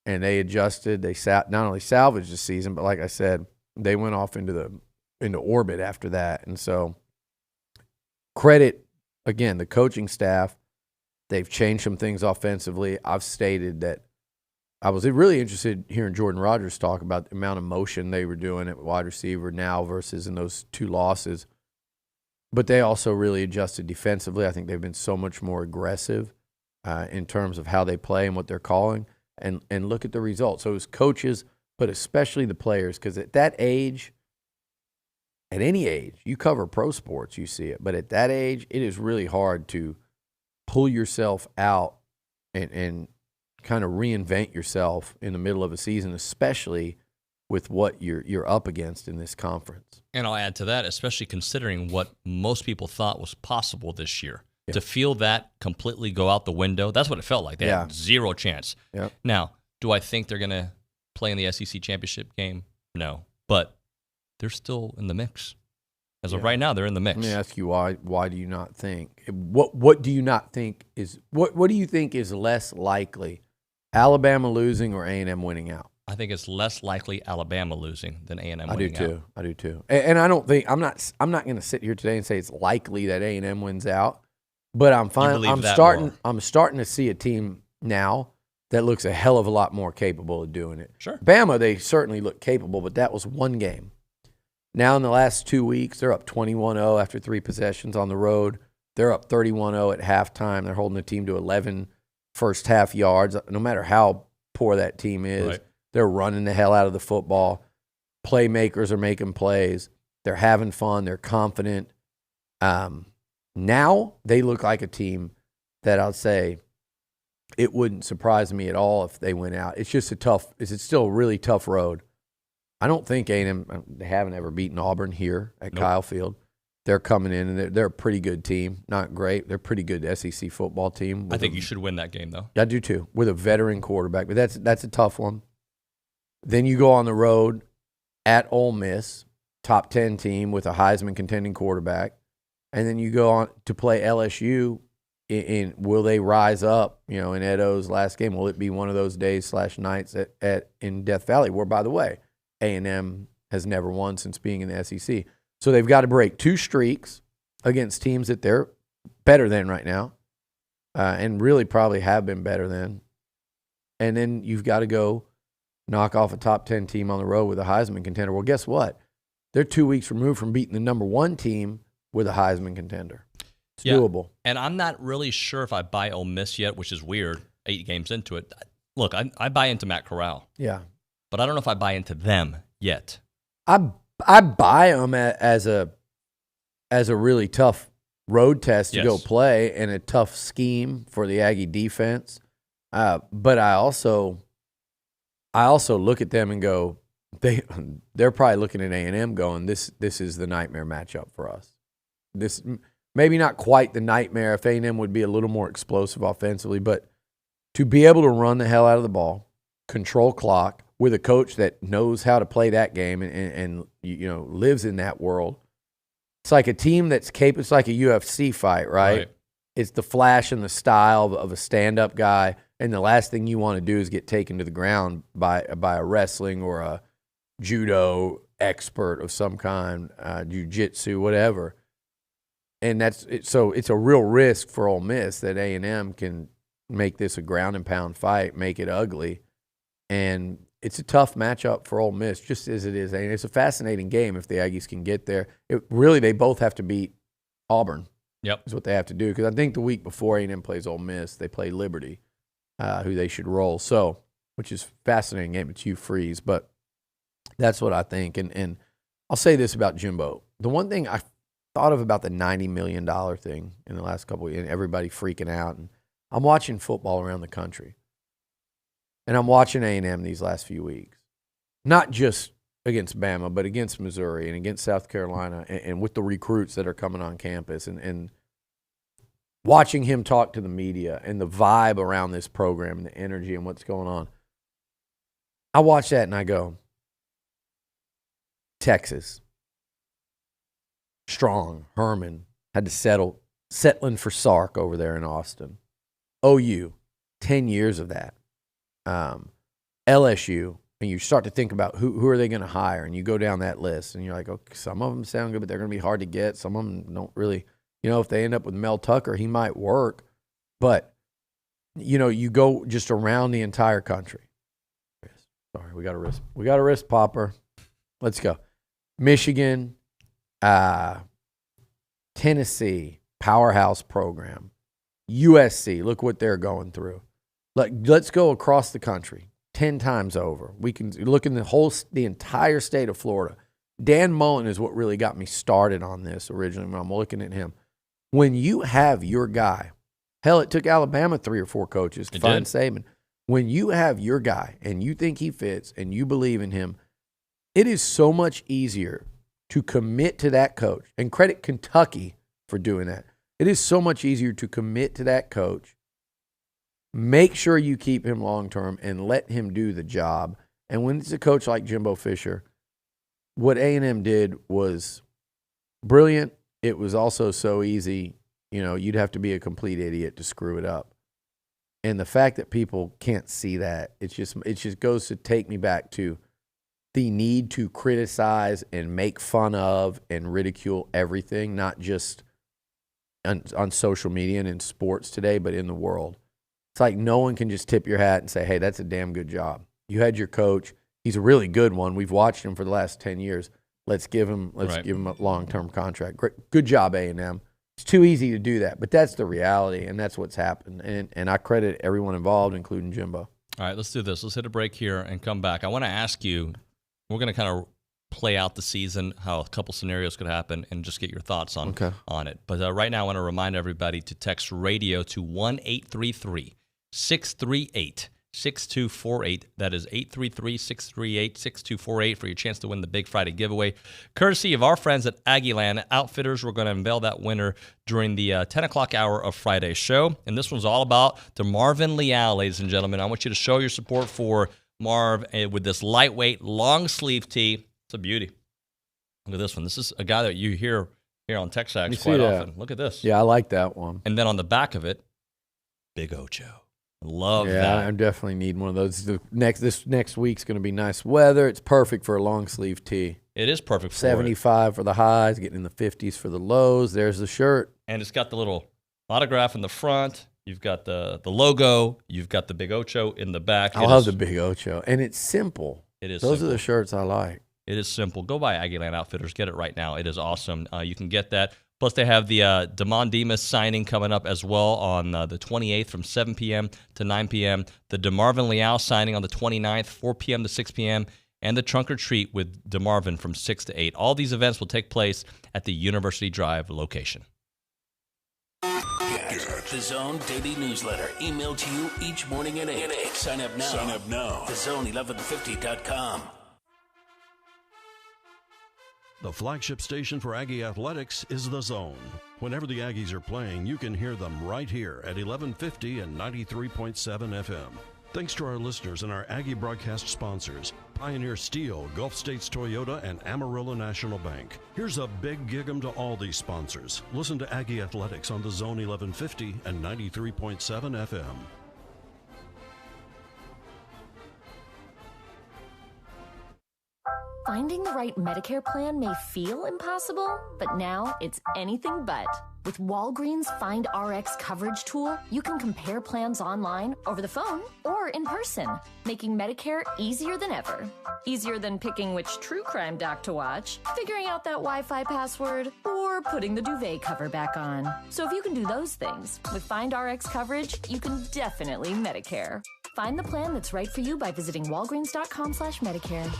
And they adjusted. They not only salvaged the season, but like I said, they went off into orbit after that. And so credit, again, the coaching staff. They've changed some things offensively. I've stated that I was really interested hearing Jordan Rodgers talk about the amount of motion they were doing at wide receiver now versus in those 2 losses. But they also really adjusted defensively. I think they've been so much more aggressive in terms of how they play and what they're calling. And look at the results. So as coaches, but especially the players, because at that age, at any age, you cover pro sports, you see it. But at that age, it is really hard to pull yourself out and kind of reinvent yourself in the middle of a season, especially with what you're up against in this conference. And I'll add to that, especially considering what most people thought was possible this year. Yeah. To feel that completely go out the window, that's what it felt like. They had zero chance. Yeah. Now, do I think they're going to play in the SEC championship game? No. But they're still in the mix. As of right now, they're in the mix. Let me ask you why do you not think? What do you not think is what do you think is less likely? Alabama losing or A&M winning out? I think it's less likely Alabama losing than A&M winning out. I do too. And I don't think I'm not going to sit here today and say it's likely that A&M wins out. But I'm starting to see a team now that looks a hell of a lot more capable of doing it. Sure. Bama, they certainly look capable, but that was one game. Now in the last 2 weeks, they're up 21-0 after 3 possessions on the road. They're up 31-0 at halftime. They're holding the team to 11 first half yards. No matter how poor that team is, they're running the hell out of the football. Playmakers are making plays. They're having fun. They're confident. Now they look like a team that I'll say it wouldn't surprise me at all if they went out. It's just it's still a really tough road. I don't think A&M, they haven't ever beaten Auburn here at Kyle Field. They're coming in, and they're a pretty good team. Not great. They're a pretty good SEC football team. I think you should win that game, though. I do, too, with a veteran quarterback. But that's a tough one. Then you go on the road at Ole Miss, top 10 team with a Heisman contending quarterback. And then you go on to play LSU. Will they rise up, in Ed O's last game? Will it be one of those days / nights in Death Valley where, by the way, A&M has never won since being in the SEC. So they've got to break 2 streaks against teams that they're better than right now and really probably have been better than. And then you've got to go knock off a top 10 team on the road with a Heisman contender. Well, guess what? They're 2 weeks removed from beating the number 1 team with a Heisman contender. It's doable. And I'm not really sure if I buy Ole Miss yet, which is weird, 8 games into it. Look, I buy into Matt Corral. Yeah. But I don't know if I buy into them yet. I buy them as a really tough road test to go play and a tough scheme for the Aggie defense. But I also look at them and go, they're probably looking at A&M going, this is the nightmare matchup for us. This maybe not quite the nightmare if A&M would be a little more explosive offensively, but to be able to run the hell out of the ball, control clock with a coach that knows how to play that game and lives in that world. It's like a team that's capable. It's like a UFC fight, right? It's the flash and the style of a stand-up guy, and the last thing you want to do is get taken to the ground by a wrestling or a judo expert of some kind, jiu-jitsu, whatever. And that's it. So it's a real risk for Ole Miss that A&M can make this a ground and pound fight, make it ugly, and it's a tough matchup for Ole Miss, just as it is. And it's a fascinating game if the Aggies can get there. They both have to beat Auburn. Yep, is what they have to do, because I think the week before A&M plays Ole Miss, they play Liberty, who they should roll. So, which is a fascinating game. It's Hugh Freeze, but that's what I think. And I'll say this about Jimbo: the one thing I thought of about the $90 million thing in the last couple of years, and everybody freaking out. And I'm watching football around the country, and I'm watching A&M these last few weeks, not just against Bama, but against Missouri and against South Carolina, and with the recruits that are coming on campus, and watching him talk to the media and the vibe around this program and the energy and what's going on. I watch that and I go, Texas, strong, Herman, had to settling for Sark over there in Austin. OU, 10 years of that. LSU, and you start to think about who are they going to hire, and you go down that list, and you're like, okay, some of them sound good, but they're going to be hard to get. Some of them don't really, if they end up with Mel Tucker, he might work. But, you go just around the entire country. Sorry, we got a wrist popper. Let's go. Michigan, Tennessee, powerhouse program. USC, look what they're going through. Let's go across the country 10 times over. We can look in the entire state of Florida. Dan Mullen is what really got me started on this originally when I'm looking at him. When you have your guy, hell, it took Alabama 3 or 4 coaches to find Saban. When you have your guy and you think he fits and you believe in him, it is so much easier to commit to that coach. And credit Kentucky for doing that. It is so much easier to commit to that coach. Make sure you keep him long-term and let him do the job. And when it's a coach like Jimbo Fisher, what A&M did was brilliant. It was also so easy. You'd have to be a complete idiot to screw it up. And the fact that people can't see that, it just goes to take me back to the need to criticize and make fun of and ridicule everything, not just on social media and in sports today, but in the world. It's like no one can just tip your hat and say, hey, that's a damn good job. You had your coach. He's a really good one. We've watched him for the last 10 years. Let's give him a long-term contract. Great, good job, A&M. It's too easy to do that, but that's the reality, and that's what's happened. And I credit everyone involved, including Jimbo. All right, let's do this. Let's hit a break here and come back. I want to ask you, we're going to kind of play out the season, how a couple scenarios could happen, and just get your thoughts on it. But right now I want to remind everybody to text radio to 1-833-638-6248. That is 833-638-6248 for your chance to win the Big Friday giveaway. Courtesy of our friends at Aggieland Outfitters, we're going to unveil that winner during the 10 o'clock hour of Friday's show. And this one's all about DeMarvin Leal, ladies and gentlemen. I want you to show your support for Marv with this lightweight, long sleeve tee. It's a beauty. Look at this one. This is a guy that you hear here on TexAgs quite often. Look at this. Yeah, I like that one. And then on the back of it, Big Ocho. Love that. Yeah, I definitely need one of those. This next week's going to be nice weather. It's perfect for a long sleeve tee. It is perfect for 75 for the highs, getting in the 50s for the lows. There's the shirt. And it's got the little autograph in the front. You've got the logo. You've got the Big Ocho in the back. I love the Big Ocho. And it's simple. It is Those simple. are the shirts I like. It is simple. Go by Aggieland Outfitters. Get it right now. It is awesome. You can get that. Plus, they have the Damon Demas signing coming up as well on the 28th from 7 p.m. to 9 p.m. The DeMarvin Leal signing on the 29th, 4 p.m. to 6 p.m. and the Trunk or Treat with DeMarvin from 6 to 8. All these events will take place at the University Drive location. Get the Zone Daily Newsletter emailed to you each morning at 8. Sign up now. TheZone1150.com. The flagship station for Aggie athletics is The Zone. Whenever the Aggies are playing, you can hear them right here at 1150 and 93.7 FM. Thanks to our listeners and our Aggie broadcast sponsors, Pioneer Steel, Gulf States Toyota, and Amarillo National Bank. Here's a big gig 'em to all these sponsors. Listen to Aggie Athletics on the Zone 1150 and 93.7 FM. Finding the right Medicare plan may feel impossible, but now it's anything but. With Walgreens Find RX coverage tool, you can compare plans online, over the phone, or in person, making Medicare easier than ever. Easier than picking which true crime doc to watch, figuring out that Wi-Fi password, or putting the duvet cover back on. So if you can do those things, with Find RX coverage, you can definitely Medicare. Find the plan that's right for you by visiting walgreens.com/Medicare.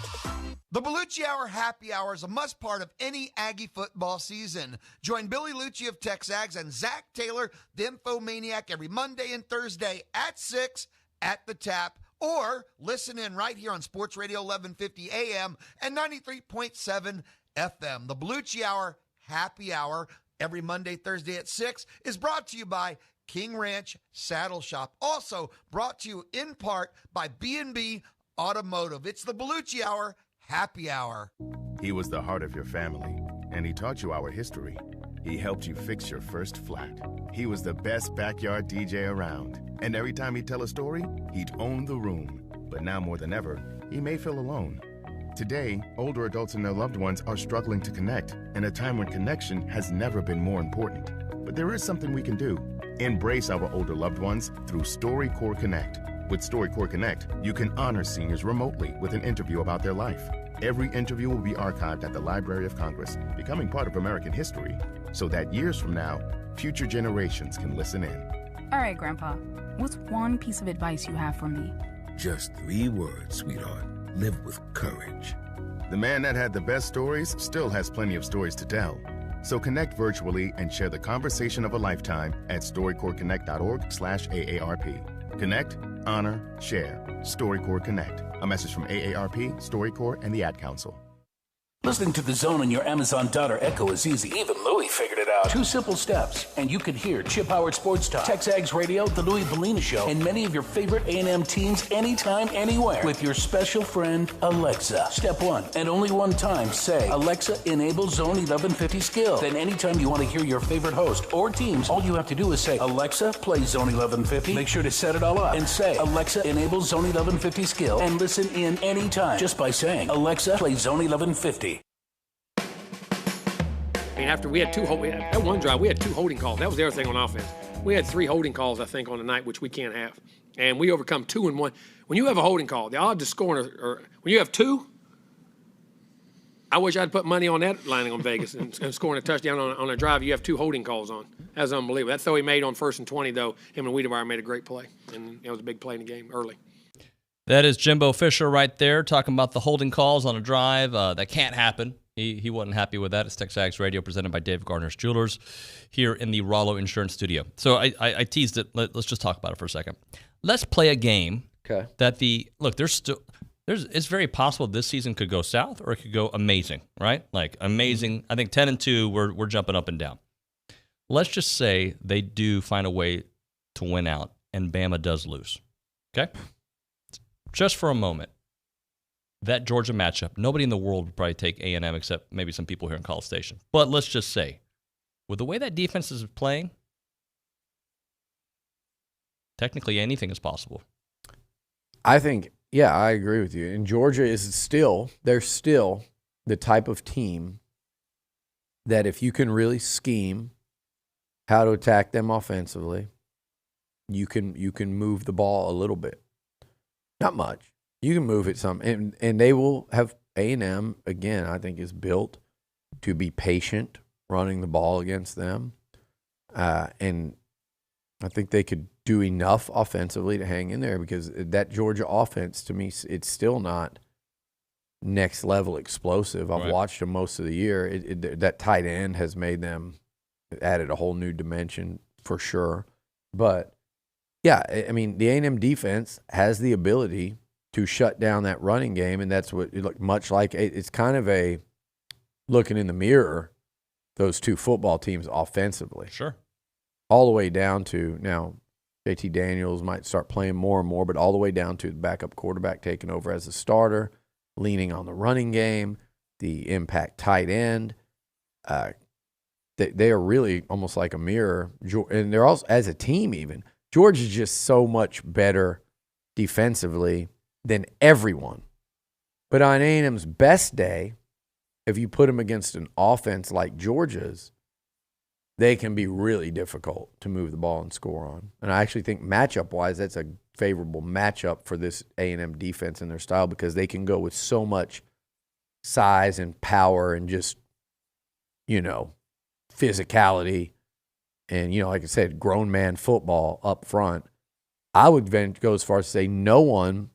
The Liucci Hour Happy Hour is a must part of any Aggie football season. Join Billy Liucci of TexAgs and Zach Taylor, the Infomaniac, every Monday and Thursday at 6 at the Tap, or listen in right here on Sports Radio 1150 AM and 93.7 FM. The Liucci Hour Happy Hour every Monday, Thursday at 6 is brought to you by King Ranch Saddle Shop. Also brought to you in part by B&B Automotive. It's the Liucci Hour Happy Hour. He was the heart of your family, and he taught you our history. He helped you fix your first flat. He was the best backyard DJ around, and every time he'd tell a story, he'd own the room. But now more than ever, he may feel alone. Today, older adults and their loved ones are struggling to connect, in a time when connection has never been more important. But there is something we can do. Embrace our older loved ones through StoryCorps Connect. With StoryCorps Connect, you can honor seniors remotely with an interview about their life. Every interview will be archived at the Library of Congress, becoming part of American history, so that years from now, future generations can listen in. All right, Grandpa, what's one piece of advice you have for me? Just 3 words, sweetheart. Live with courage. The man that had the best stories still has plenty of stories to tell. So connect virtually and share the conversation of a lifetime at storycorpsconnect.org/AARP. Connect, honor, share. StoryCorps Connect. A message from AARP, StoryCorps, and the Ad Council. Listening to The Zone on your Amazon Daughter Echo is easy. Even Louie figured it out. 2 simple steps, and you can hear Chip Howard Sports Talk, TexAgs Radio, The Louie Bellina Show, and many of your favorite A&M teams anytime, anywhere with your special friend, Alexa. Step 1, and only one time, say, Alexa, enable Zone 1150 skill. Then anytime you want to hear your favorite host or teams, all you have to do is say, Alexa, play Zone 1150. Make sure to set it all up and say, Alexa, enable Zone 1150 skill, and listen in anytime just by saying, Alexa, play Zone 1150. I mean, after we had that one drive, we had 2 holding calls. That was the other thing on offense. We had 3 holding calls, I think, on the night, which we can't have. And we overcome 2 and 1. When you have a holding call, the odds of scoring are when you have 2, I wish I'd put money on that landing on Vegas and scoring a touchdown on a drive you have 2 holding calls on. That's unbelievable. That throw he made on 1st and 20, though, him and Wiedemeyer made a great play. And it was a big play in the game early. That is Jimbo Fisher right there talking about the holding calls on a drive. That can't happen. He wasn't happy with that. It's TexAgs Radio presented by Dave Gardner's Jewelers here in the Rollo Insurance Studio. So I teased it. Let's just talk about it for a second. Let's play a game. Okay. It's very possible this season could go south or it could go amazing, right? Like amazing. I think 10-2, we're jumping up and down. Let's just say they do find a way to win out and Bama does lose. Okay? Just for a moment. That Georgia matchup, nobody in the world would probably take A&M except maybe some people here in College Station. But let's just say, with the way that defense is playing, technically anything is possible. I think, yeah, I agree with you. And Georgia they're still the type of team that if you can really scheme how to attack them offensively, you can move the ball a little bit. Not much. You can move it some, and they will have A&M, again, I think is built to be patient running the ball against them. And I think they could do enough offensively to hang in there because that Georgia offense, to me, it's still not next level explosive. I've watched them most of the year. That tight end has made them added a whole new dimension for sure. But yeah, I mean, the A&M defense has the ability to shut down that running game, and that's what much like it's kind of a looking in the mirror. Those two football teams offensively, sure, all the way down to now. JT Daniels might start playing more and more, but all the way down to the backup quarterback taking over as a starter, leaning on the running game, the impact tight end. They are really almost like a mirror. And they're also, as a team even, Georgia's just so much better defensively than everyone. But on A&M's best day, if you put them against an offense like Georgia's, they can be really difficult to move the ball and score on. And I actually think matchup-wise, that's a favorable matchup for this A&M defense and their style because they can go with so much size and power and just, physicality and, like I said, grown man football up front. I would go as far as to say no one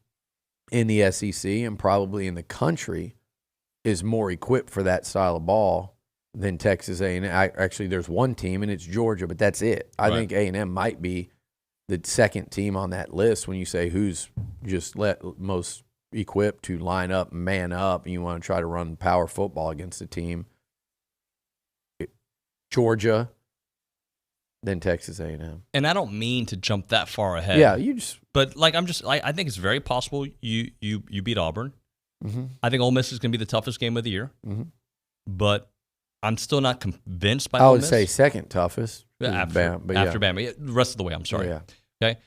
in the SEC and probably in the country is more equipped for that style of ball than Texas A&M. Actually, there's one team, and it's Georgia, but that's it. I think A&M might be the second team on that list when you say who's just most equipped to line up, man up, and you want to try to run power football against a team. Georgia, then Texas A&M. And I don't mean to jump that far ahead. Yeah, you just. But I think it's very possible you beat Auburn. Mm-hmm. I think Ole Miss is going to be the toughest game of the year. Mm-hmm. But I'm still not convinced by I Ole would Miss. say second toughest. After Bama. Yeah, the rest of the way, I'm sorry. Yeah. Okay.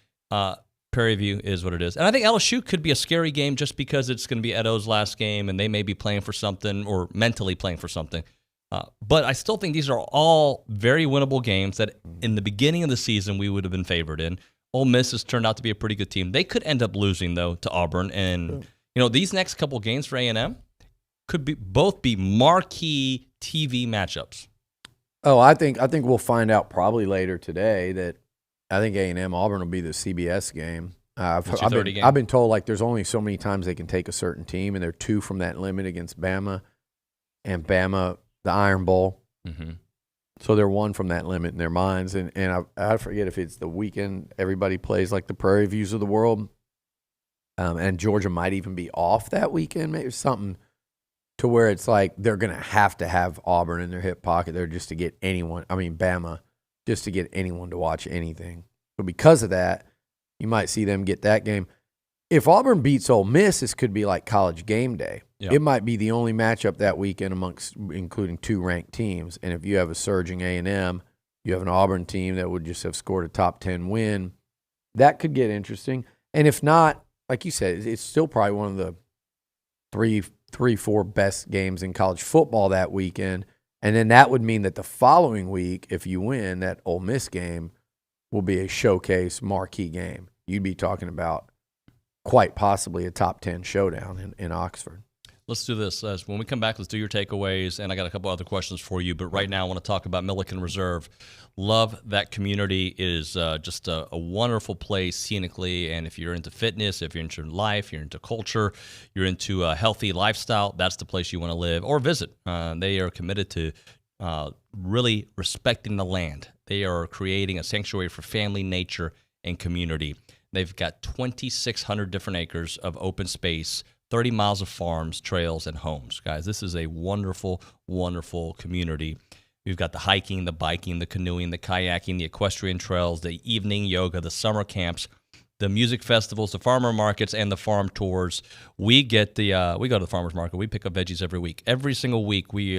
Prairie View is what it is. And I think LSU could be a scary game just because it's going to be Edo's last game and they may be playing for something or mentally playing for something. But I still think these are all very winnable games that in the beginning of the season we would have been favored in. Ole Miss has turned out to be a pretty good team. They could end up losing, though, to Auburn. And, these next couple games for A&M could both be marquee TV matchups. Oh, I think we'll find out probably later today that I think A&M Auburn will be the CBS game. I've been told there's only so many times they can take a certain team, and they're 2 from that limit against Bama, and Bama the Iron Bowl. Mm-hmm. So they're 1 from that limit in their minds, and I forget if it's the weekend everybody plays like the Prairie Views of the world, and Georgia might even be off that weekend, maybe something to where it's like they're going to have Auburn in their hip pocket there just to get anyone, Bama, just to get anyone to watch anything. So because of that, you might see them get that game. If Auburn beats Ole Miss, this could be like College Game Day. Yep. It might be the only matchup that weekend including 2 ranked teams. And if you have a surging A&M, you have an Auburn team that would just have scored a top 10 win, that could get interesting. And if not, like you said, it's still probably one of the 4 best games in college football that weekend. And then that would mean that the following week, if you win, that Ole Miss game will be a showcase marquee game. You'd be talking about quite possibly a top 10 showdown in Oxford. Let's do this. When we come back, let's do your takeaways, and I got a couple other questions for you. But right now, I want to talk about Milliken Reserve. Love that community. It is just a wonderful place scenically, and if you're into fitness, if you're into life, you're into culture, you're into a healthy lifestyle, that's the place you want to live or visit. They are committed to really respecting the land. They are creating a sanctuary for family, nature, and community. They've got 2,600 different acres of open space, 30 miles of farms, trails, and homes. Guys, this is a wonderful, wonderful community. We've got the hiking, the biking, the canoeing, the kayaking, the equestrian trails, the evening yoga, the summer camps, the music festivals, the farmer markets, and the farm tours. We go to the farmers market. We pick up veggies every week. Every single week we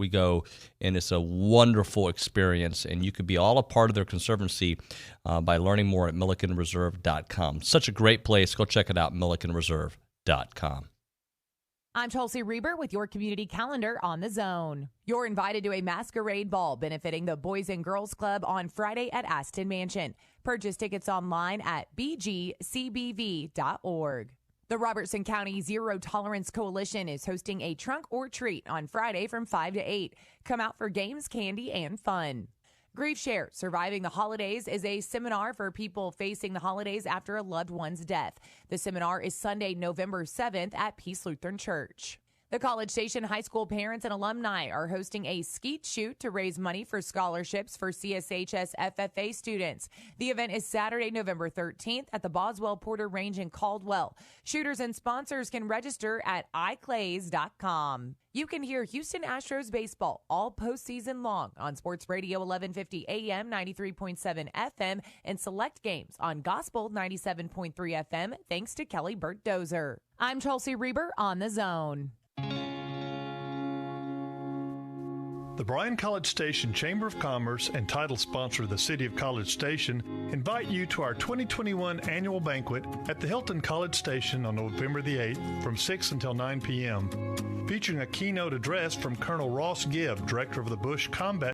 go, and it's a wonderful experience. And you could be all a part of their conservancy by learning more at millikenreserve.com. Such a great place. Go check it out, millikenreserve.com. I'm Chelsea Reber with your community calendar on the Zone. You're invited to a masquerade ball benefiting the Boys and Girls Club on Friday at Aston Mansion. Purchase tickets online at bgcbv.org. The Robertson County Zero Tolerance Coalition is hosting a trunk or treat on Friday from 5 to 8. Come out for games, candy, and fun. Grief Share, Surviving the Holidays, is a seminar for people facing the holidays after a loved one's death. The seminar is Sunday, November 7th at Peace Lutheran Church. The College Station High School parents and alumni are hosting a skeet shoot to raise money for scholarships for CSHS FFA students. The event is Saturday, November 13th at the Boswell Porter Range in Caldwell. Shooters and sponsors can register at iClays.com. You can hear Houston Astros baseball all postseason long on Sports Radio 1150 AM, 93.7 FM, and select games on Gospel 97.3 FM, thanks to Kelly Burt Dozer. I'm Chelsea Reber on The Zone. The Bryan College Station Chamber of Commerce and title sponsor of the City of College Station invite you to our 2021 annual banquet at the Hilton College Station on November the 8th from 6 until 9 p.m. featuring a keynote address from Colonel Ross Gibb, Director of the Bush Combat